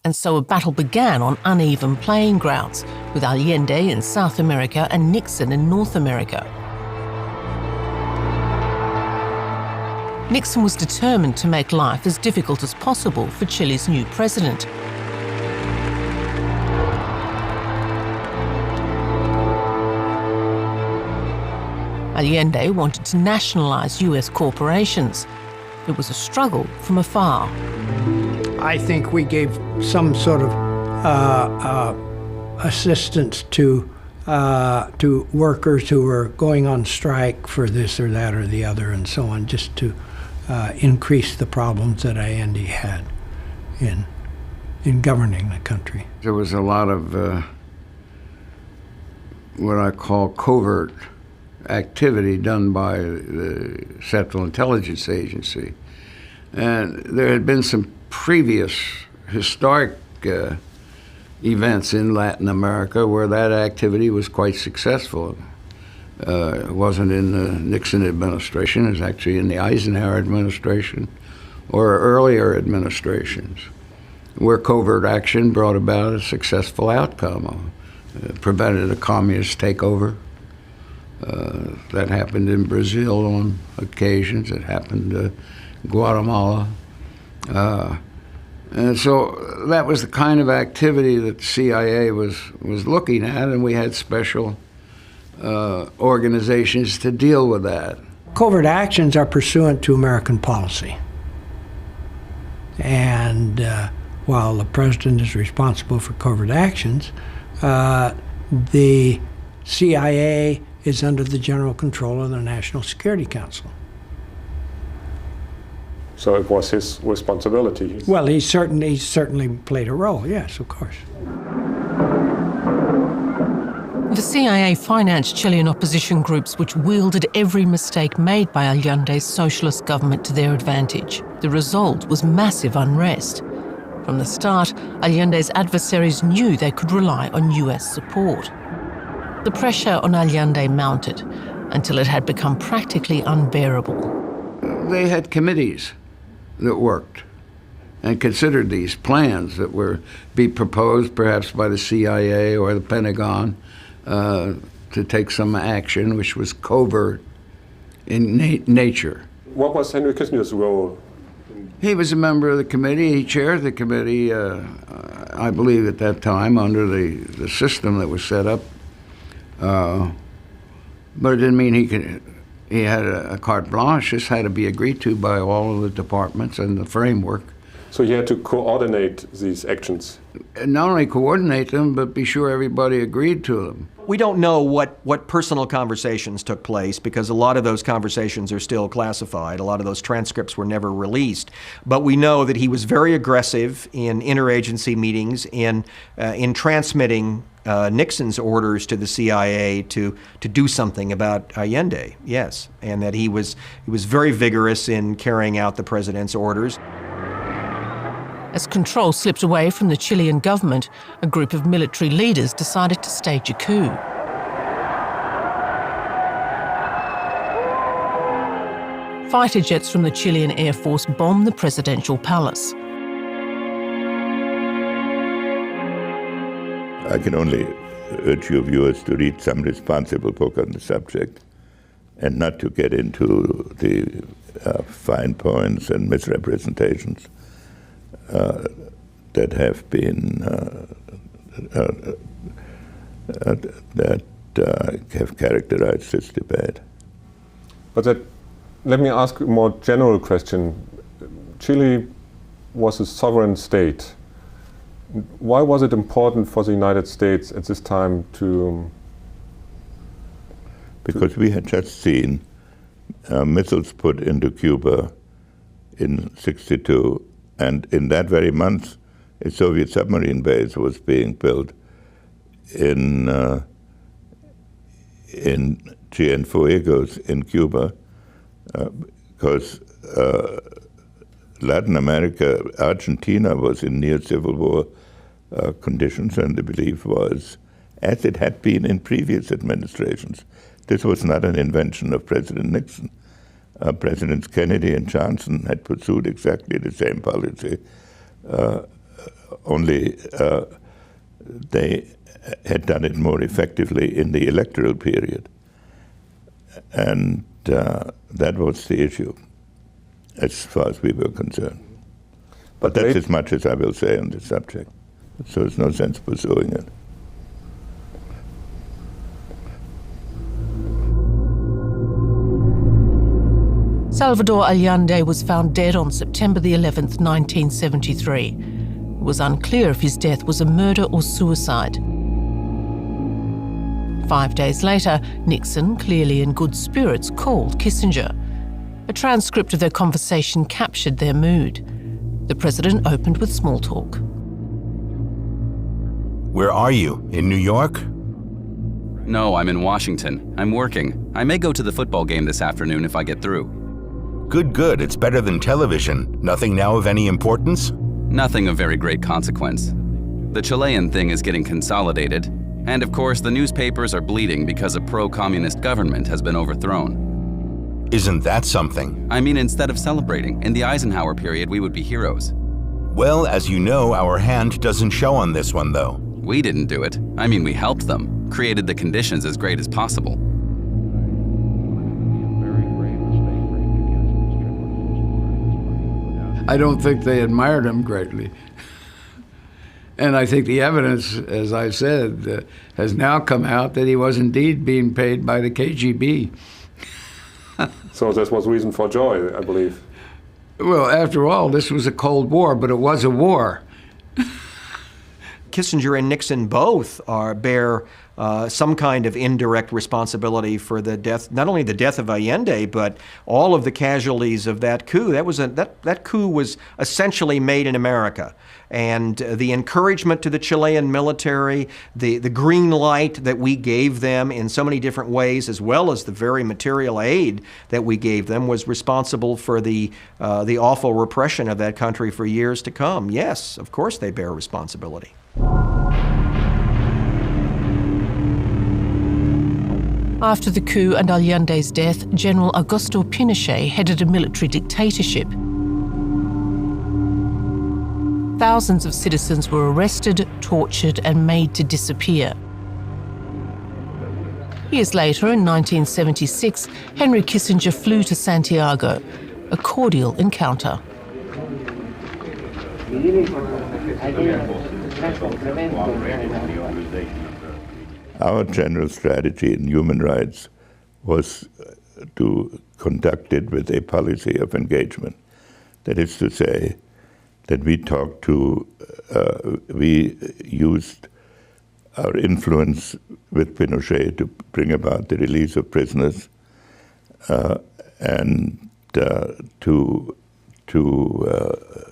and so a battle began on uneven playing grounds, with Allende in South America and Nixon in North America. Nixon was determined to make life as difficult as possible for Chile's new president. Allende wanted to nationalize US corporations. It was a struggle from afar. I think we gave some sort of assistance to workers who were going on strike for this or that or the other and so on, just to increase the problems that Allende had in governing the country. There was a lot of what I call covert activity done by the Central Intelligence Agency. And there had been some previous historic events in Latin America where that activity was quite successful. It wasn't in the Nixon administration, it was actually in the Eisenhower administration or earlier administrations, where covert action brought about a successful outcome, prevented a communist takeover. That happened in Brazil on occasions, it happened in Guatemala. And so that was the kind of activity that the CIA was looking at, and we had special organizations to deal with that. Covert actions are pursuant to American policy. And while the president is responsible for covert actions, the CIA is under the general control of the National Security Council. So it was his responsibility. Well, he certainly played a role, yes, of course. The CIA financed Chilean opposition groups which wielded every mistake made by Allende's socialist government to their advantage. The result was massive unrest. From the start, Allende's adversaries knew they could rely on US support. The pressure on Allende mounted until it had become practically unbearable. they had committees that worked and considered these plans that were be proposed perhaps by the CIA or the Pentagon to take some action which was covert in nature. What was Henry Kissinger's role? He was a member of the committee. He chaired the committee, I believe at that time, under the system that was set up. But it didn't mean he had a carte blanche. This had to be agreed to by all of the departments and the framework. So he had to coordinate these actions? And not only coordinate them, but be sure everybody agreed to them. We don't know what personal conversations took place because a lot of those conversations are still classified. A lot of those transcripts were never released. But we know that he was very aggressive in interagency meetings, in transmitting Nixon's orders to the CIA to do something about Allende, yes, and that he was very vigorous in carrying out the president's orders. As control slipped away from the Chilean government, a group of military leaders decided to stage a coup. Fighter jets from the Chilean Air Force bombed the presidential palace. I can only urge your viewers to read some responsible book on the subject and not to get into the fine points and misrepresentations that have been that have characterized this debate. But let me ask a more general question. Chile was a sovereign state. Why was it important for the United States at this time to... Because we had just seen missiles put into Cuba in '62, and in that very month, a Soviet submarine base was being built in Cienfuegos in Cuba, because Latin America, Argentina was in near civil war conditions, and the belief was, as it had been in previous administrations, this was not an invention of President Nixon. Presidents Kennedy and Johnson had pursued exactly the same policy, only they had done it more effectively in the electoral period. And that was the issue, as far as we were concerned. But that's as much as I will say on this subject. So there's no sense pursuing it. Salvador Allende was found dead on September the 11th, 1973. It was unclear if his death was a murder or suicide. 5 days later, Nixon, clearly in good spirits, called Kissinger. A transcript of their conversation captured their mood. The president opened with small talk. Where are you? In New York? No, I'm in Washington. I'm working. I may go to the football game this afternoon if I get through. Good, good. It's better than television. Nothing now of any importance? Nothing of very great consequence. The Chilean thing is getting consolidated, and of course the newspapers are bleeding because a pro-communist government has been overthrown. Isn't that something? I mean, instead of celebrating, in the Eisenhower period we would be heroes. Well, as you know, our hand doesn't show on this one, though. We didn't do it. I mean, we helped them, created the conditions as great as possible. I don't think they admired him greatly. And I think the evidence, as I said, has now come out that he was indeed being paid by the KGB. So this was reason for joy, I believe. Well, after all, this was a Cold War, but it was a war. Kissinger and Nixon both bear some kind of indirect responsibility for the death, not only the death of Allende, but all of the casualties of that coup. That coup was essentially made in America. And the encouragement to the Chilean military, the green light that we gave them in so many different ways, as well as the very material aid that we gave them, was responsible for the awful repression of that country for years to come. Yes, of course they bear responsibility. After the coup and Allende's death, General Augusto Pinochet headed a military dictatorship. Thousands of citizens were arrested, tortured, and made to disappear. Years later, in 1976, Henry Kissinger flew to Santiago, a cordial encounter. Our general strategy in human rights was to conduct it with a policy of engagement. That is to say, that we used our influence with Pinochet to bring about the release of prisoners and to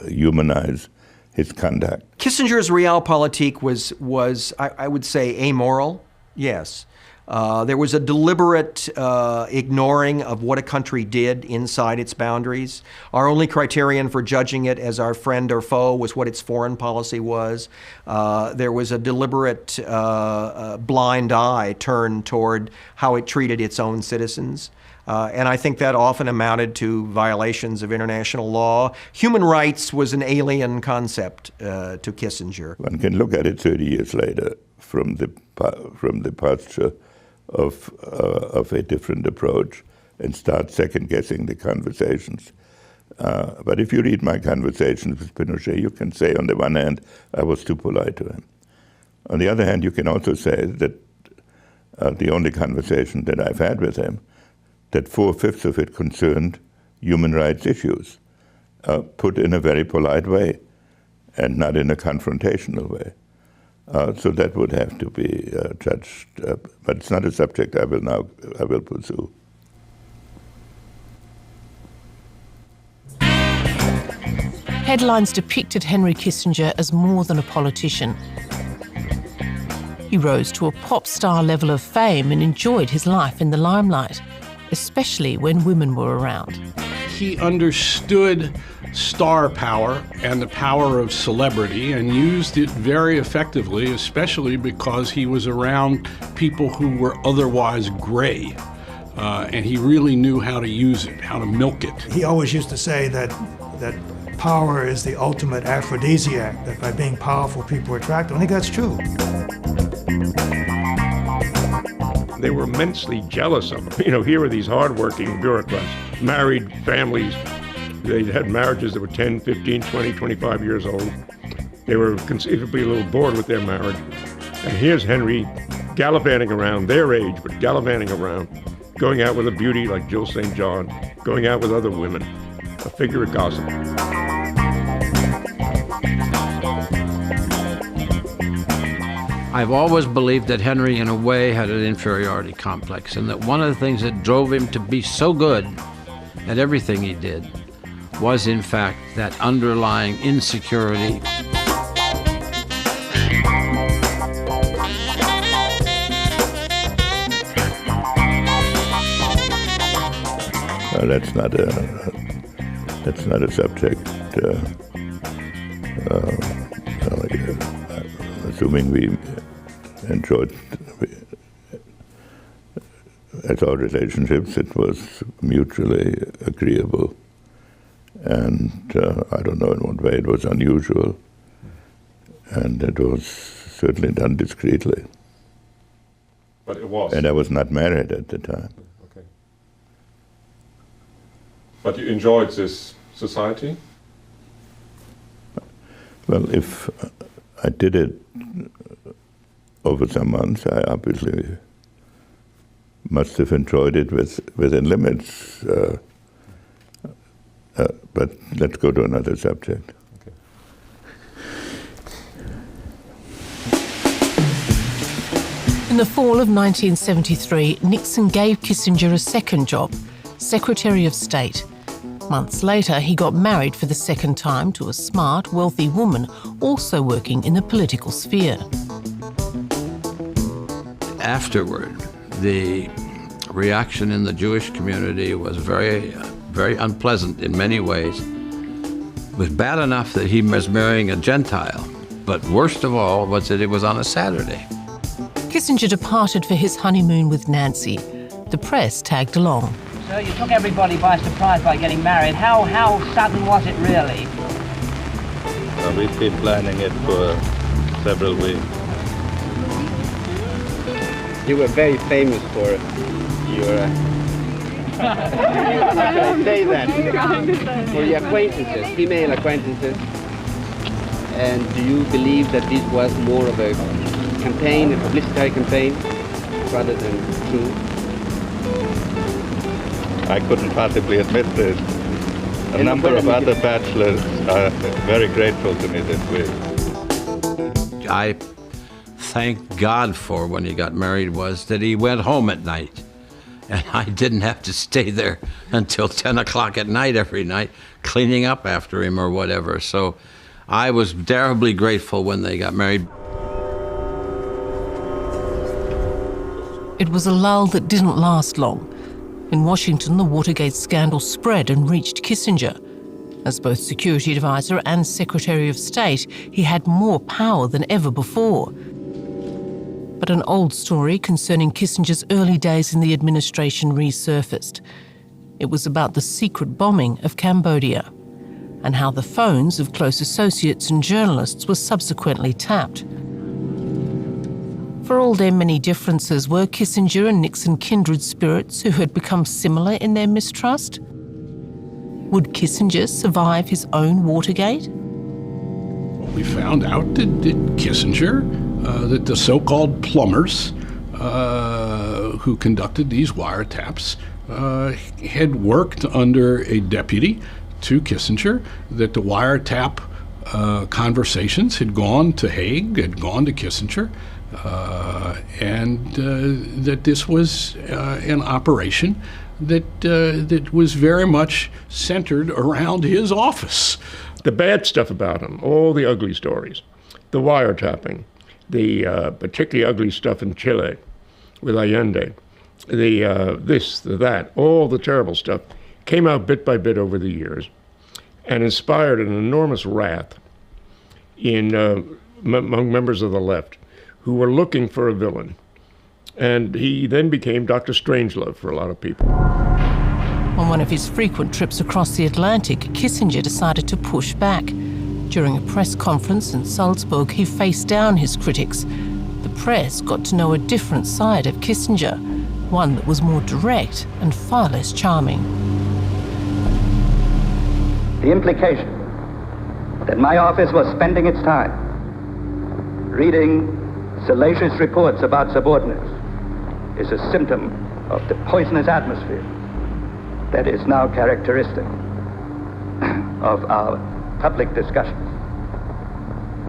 humanize his conduct. Kissinger's realpolitik was I would say, amoral, yes. There was a deliberate ignoring of what a country did inside its boundaries. Our only criterion for judging it as our friend or foe was what its foreign policy was. There was a deliberate blind eye turned toward how it treated its own citizens. And I think that often amounted to violations of international law. Human rights was an alien concept to Kissinger. One can look at it 30 years later from the posture of a different approach and start second-guessing the conversations. But if you read my conversations with Pinochet, you can say, on the one hand, I was too polite to him. On the other hand, you can also say that the only conversation that I've had with him, that 4/5 of it concerned human rights issues, put in a very polite way and not in a confrontational way. So that would have to be judged, but it's not a subject I will pursue. Headlines depicted Henry Kissinger as more than a politician. He rose to a pop star level of fame and enjoyed his life in the limelight, especially when women were around. He understood star power and the power of celebrity and used it very effectively, especially because he was around people who were otherwise gray. And he really knew how to use it, how to milk it. He always used to say that power is the ultimate aphrodisiac, that by being powerful, people are attracted. I think that's true. They were immensely jealous of him. You know, here were these hardworking bureaucrats, married families. They had marriages that were 10, 15, 20, 25 years old. They were conceivably a little bored with their marriage. And here's Henry gallivanting around, their age, but gallivanting around, going out with a beauty like Jill St. John, going out with other women, a figure of gossip. I've always believed that Henry, in a way, had an inferiority complex, and that one of the things that drove him to be so good at everything he did was, in fact, that underlying insecurity. That's not a subject. Assuming we enjoyed, as our relationships, it was mutually agreeable. And I don't know in what way it was unusual. And it was certainly done discreetly. But it was. And I was not married at the time. Okay. But you enjoyed this society? Well, if I did it over some months, I obviously must have enjoyed it within limits. But let's go to another subject. Okay. In the fall of 1973, Nixon gave Kissinger a second job, Secretary of State. Months later, he got married for the second time to a smart, wealthy woman also working in the political sphere. Afterward, the reaction in the Jewish community was very unpleasant in many ways. It was bad enough that he was marrying a Gentile, but worst of all was that it was on a Saturday. Kissinger departed for his honeymoon with Nancy, The press tagged along. So you took everybody by surprise by getting married. How sudden was it really? We've been planning it for several weeks. You were very famous for your, how can I say that? For your acquaintances, female acquaintances. And do you believe that this was more of a campaign, a publicity campaign, rather than true? I couldn't possibly admit this. A number of other bachelors are very grateful to me this week. I thank God for when he got married was that he went home at night. And I didn't have to stay there until 10 o'clock at night every night, cleaning up after him or whatever. So I was terribly grateful when they got married. It was a lull that didn't last long. In Washington, the Watergate scandal spread and reached Kissinger. As both Security Advisor and Secretary of State, he had more power than ever before. But an old story concerning Kissinger's early days in the administration resurfaced. It was about the secret bombing of Cambodia and how the phones of close associates and journalists were subsequently tapped. For all their many differences, were Kissinger and Nixon kindred spirits who had become similar in their mistrust? Would Kissinger survive his own Watergate? Well, we found out that Kissinger, that the so-called plumbers who conducted these wiretaps had worked under a deputy to Kissinger, that the wiretap conversations had gone to Hague, had gone to Kissinger, and that this was an operation that was very much centered around his office. The bad stuff about him, all the ugly stories, the wiretapping, the particularly ugly stuff in Chile with Allende, the this, the that, all the terrible stuff came out bit by bit over the years and inspired an enormous wrath in among members of the left who were looking for a villain. And he then became Dr. Strangelove for a lot of people. On one of his frequent trips across the Atlantic, Kissinger decided to push back. During a press conference in Salzburg, he faced down his critics. The press got to know a different side of Kissinger, one that was more direct and far less charming. The implication that my office was spending its time reading salacious reports about subordinates is a symptom of the poisonous atmosphere that is now characteristic of our public discussions.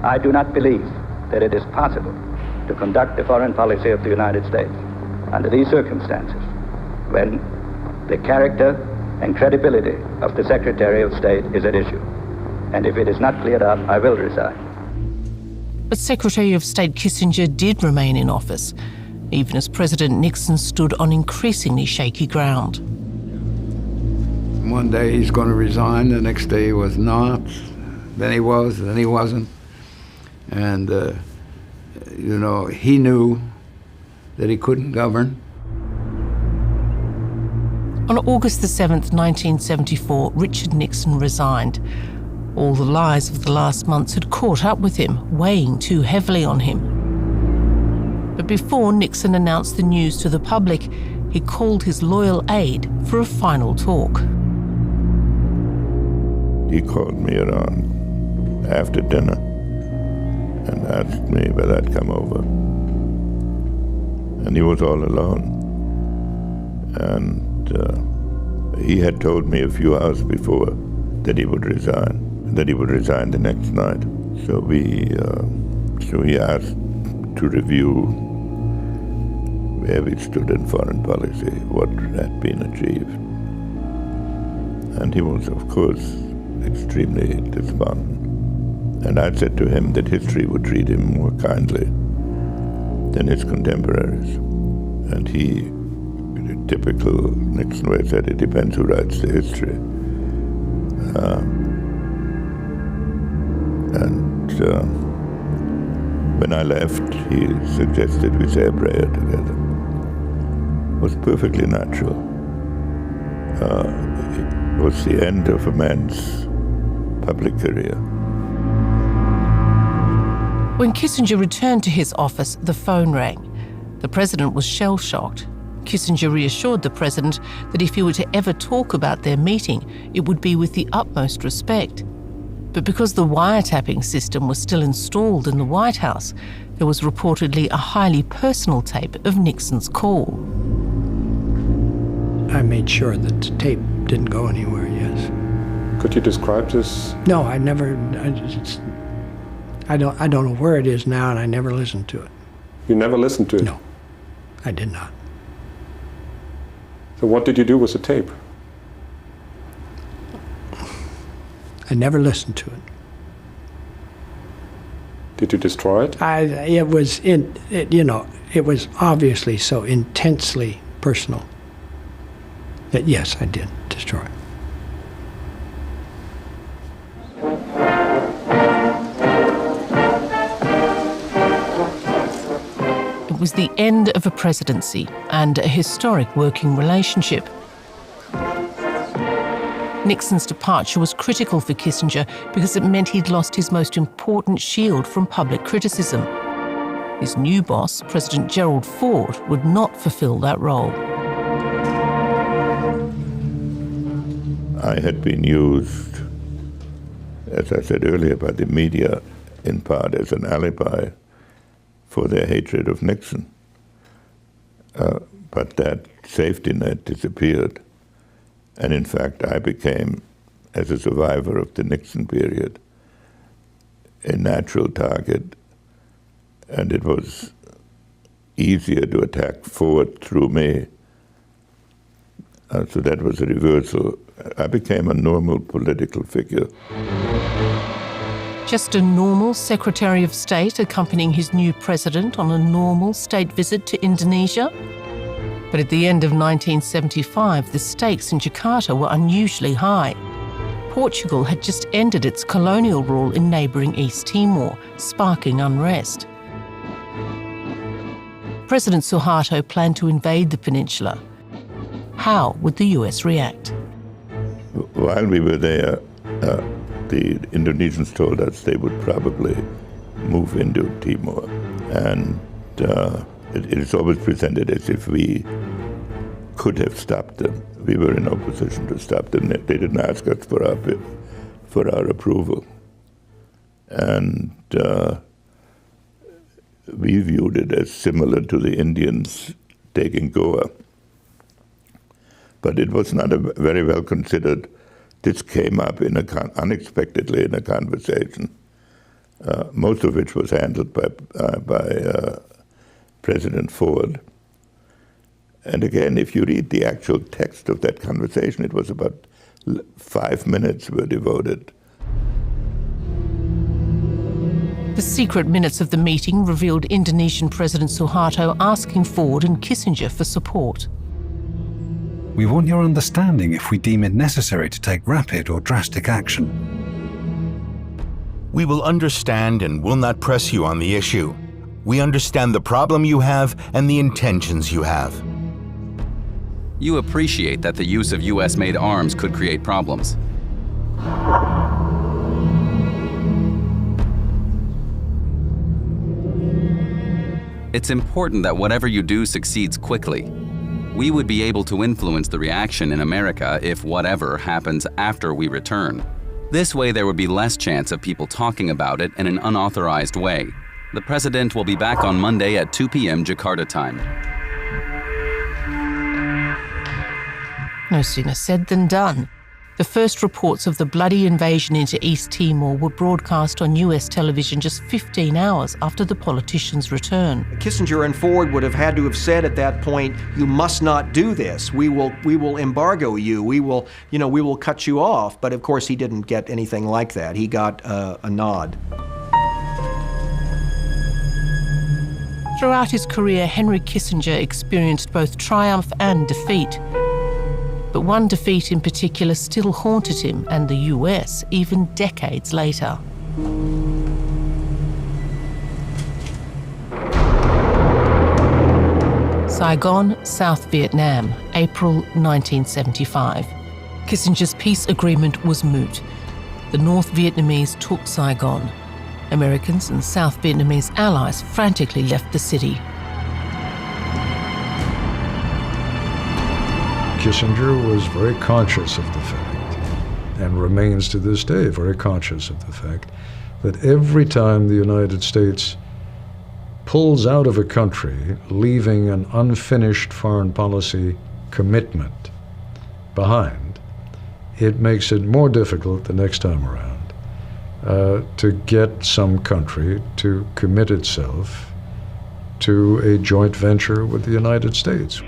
I do not believe that it is possible to conduct the foreign policy of the United States under these circumstances, when the character and credibility of the Secretary of State is at issue. And if it is not cleared up, I will resign. But Secretary of State Kissinger did remain in office, even as President Nixon stood on increasingly shaky ground. One day he's going to resign, the next day he was not, then he was, then he wasn't. And, you know, he knew that he couldn't govern. On August the 7th, 1974, Richard Nixon resigned. All the lies of the last months had caught up with him, weighing too heavily on him. But before Nixon announced the news to the public, he called his loyal aide for a final talk. He called me around after dinner and asked me whether I'd come over. And he was all alone. And he had told me a few hours before that he would resign. That he would resign the next night. So he asked to review where we stood in foreign policy, what had been achieved. And he was, of course, extremely despondent. And I said to him that history would treat him more kindly than his contemporaries. And he, in a typical Nixon way, said, it depends who writes the history. When I left, he suggested we say a prayer together. was perfectly natural. It was the end of a man's public career. When Kissinger returned to his office, the phone rang. The president was shell-shocked. Kissinger reassured the president that if he were to ever talk about their meeting, it would be with the utmost respect. But because the wiretapping system was still installed in the White House, there was reportedly a highly personal tape of Nixon's call. I made sure that the tape didn't go anywhere, yes. Could you describe this? No, I never, I don't know where it is now, and I never listened to it. You never listened to it? No, I did not. So what did you do with the tape? I never listened to it. Did you destroy it? It was obviously so intensely personal that yes, I did destroy it. It was the end of a presidency and a historic working relationship. Nixon's departure was critical for Kissinger because it meant he'd lost his most important shield from public criticism. His new boss, President Gerald Ford, would not fulfill that role. I had been used, as I said earlier, by the media in part as an alibi for their hatred of Nixon. But that safety net disappeared. And in fact, I became, as a survivor of the Nixon period, a natural target. And it was easier to attack Ford through me. So that was a reversal. I became a normal political figure. Just a normal Secretary of State accompanying his new president on a normal state visit to Indonesia? But at the end of 1975, the stakes in Jakarta were unusually high. Portugal had just ended its colonial rule in neighbouring East Timor, sparking unrest. President Suharto planned to invade the peninsula. How would the US react? While we were there, the Indonesians told us they would probably move into Timor. And it is always presented as if we could have stopped them. We were in no position to stop them. They didn't ask us for our approval. And we viewed it as similar to the Indians taking Goa. But it was not a very well considered. This came up unexpectedly in a conversation, most of which was handled by President Ford. And again, if you read the actual text of that conversation, it was about 5 minutes were devoted. The secret minutes of the meeting revealed Indonesian President Suharto asking Ford and Kissinger for support. We want your understanding if we deem it necessary to take rapid or drastic action. We will understand and will not press you on the issue. We understand the problem you have and the intentions you have. You appreciate that the use of US-made arms could create problems. It's important that whatever you do succeeds quickly. We would be able to influence the reaction in America if whatever happens after we return. This way there would be less chance of people talking about it in an unauthorized way. The president will be back on Monday at 2 p.m. Jakarta time. No sooner said than done. The first reports of the bloody invasion into East Timor were broadcast on US television just 15 hours after the politician's return. Kissinger and Ford would have had to have said at that point, you must not do this. We will embargo you. We will cut you off. But of course he didn't get anything like that. He got a nod. Throughout his career, Henry Kissinger experienced both triumph and defeat. But one defeat in particular still haunted him and the US even decades later. Saigon, South Vietnam, April 1975. Kissinger's peace agreement was moot. The North Vietnamese took Saigon. Americans and South Vietnamese allies frantically left the city. Kissinger was very conscious of the fact, and remains to this day very conscious of the fact, that every time the United States pulls out of a country, leaving an unfinished foreign policy commitment behind, it makes it more difficult the next time around to get some country to commit itself to a joint venture with the United States.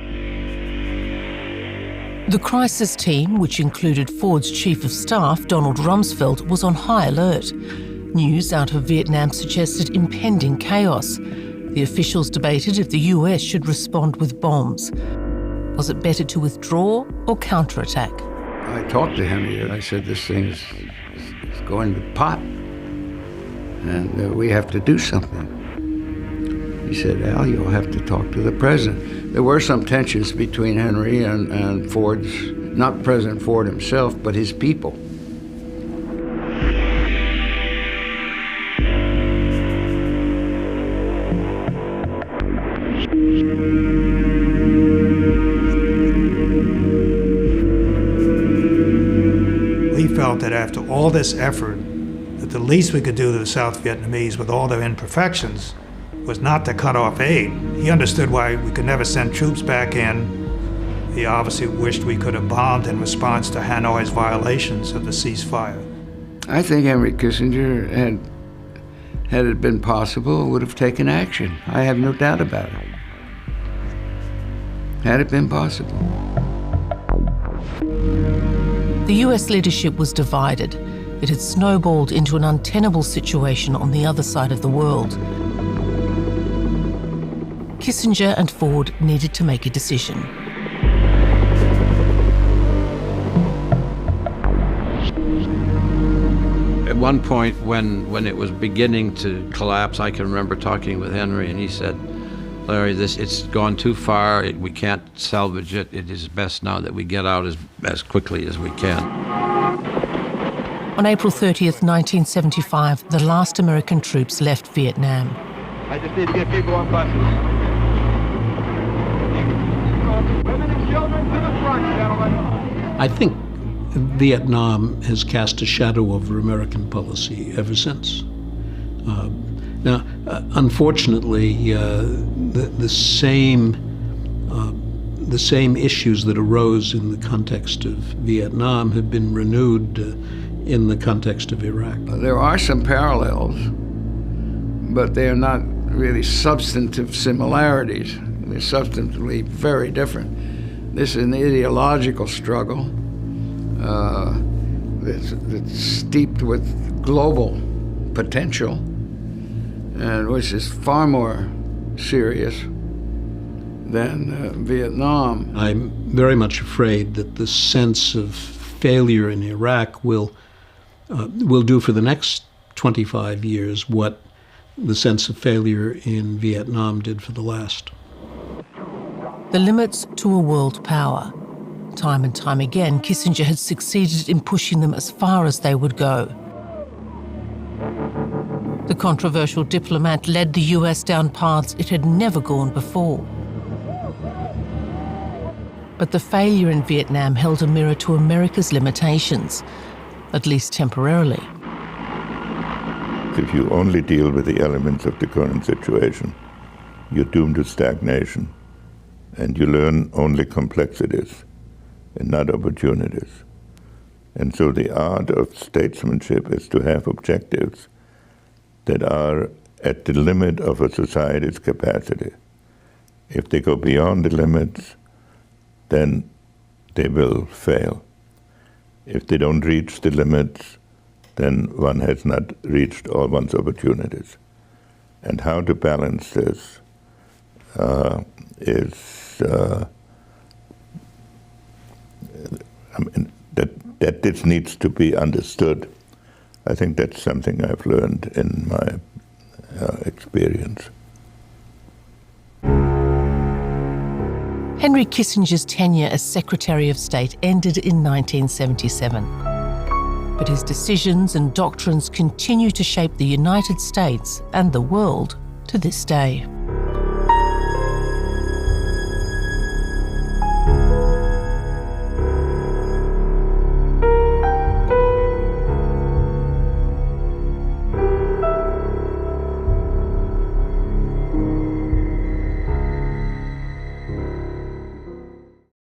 The crisis team, which included Ford's Chief of Staff, Donald Rumsfeld, was on high alert. News out of Vietnam suggested impending chaos. The officials debated if the US should respond with bombs. Was it better to withdraw or counterattack? I talked to Henry and I said, this thing is going to pot, and we have to do something. He said, Al, you'll have to talk to the president. There were some tensions between Henry and Ford's, not President Ford himself, but his people. We felt that after all this effort, that the least we could do to the South Vietnamese, with all their imperfections, was not to cut off aid. He understood why we could never send troops back in. He obviously wished we could have bombed in response to Hanoi's violations of the ceasefire. I think Henry Kissinger, had it been possible, would have taken action. I have no doubt about it. Had it been possible. The US leadership was divided. It had snowballed into an untenable situation on the other side of the world. Kissinger and Ford needed to make a decision. At one point, when it was beginning to collapse, I can remember talking with Henry, and he said, Larry, it's gone too far. We can't salvage it. It is best now that we get out as quickly as we can. On April 30th, 1975, the last American troops left Vietnam. I just need to get people on buses. Women and children to the front, gentlemen. I think Vietnam has cast a shadow over American policy ever since. Now, unfortunately, the same issues that arose in the context of Vietnam have been renewed in the context of Iraq. There are some parallels, but they are not really substantive similarities. They're substantively very different. This is an ideological struggle that's steeped with global potential, and which is far more serious than Vietnam. I'm very much afraid that the sense of failure in Iraq will do for the next 25 years what the sense of failure in Vietnam did for the last. The limits to a world power. Time and time again, Kissinger had succeeded in pushing them as far as they would go. The controversial diplomat led the US down paths it had never gone before. But the failure in Vietnam held a mirror to America's limitations, at least temporarily. If you only deal with the elements of the current situation, you're doomed to stagnation, and you learn only complexities and not opportunities. And so the art of statesmanship is to have objectives that are at the limit of a society's capacity. If they go beyond the limits, then they will fail. If they don't reach the limits, then one has not reached all one's opportunities. And how to balance this that this needs to be understood. I think that's something I've learned in my experience. Henry Kissinger's tenure as Secretary of State ended in 1977. But his decisions and doctrines continue to shape the United States and the world to this day.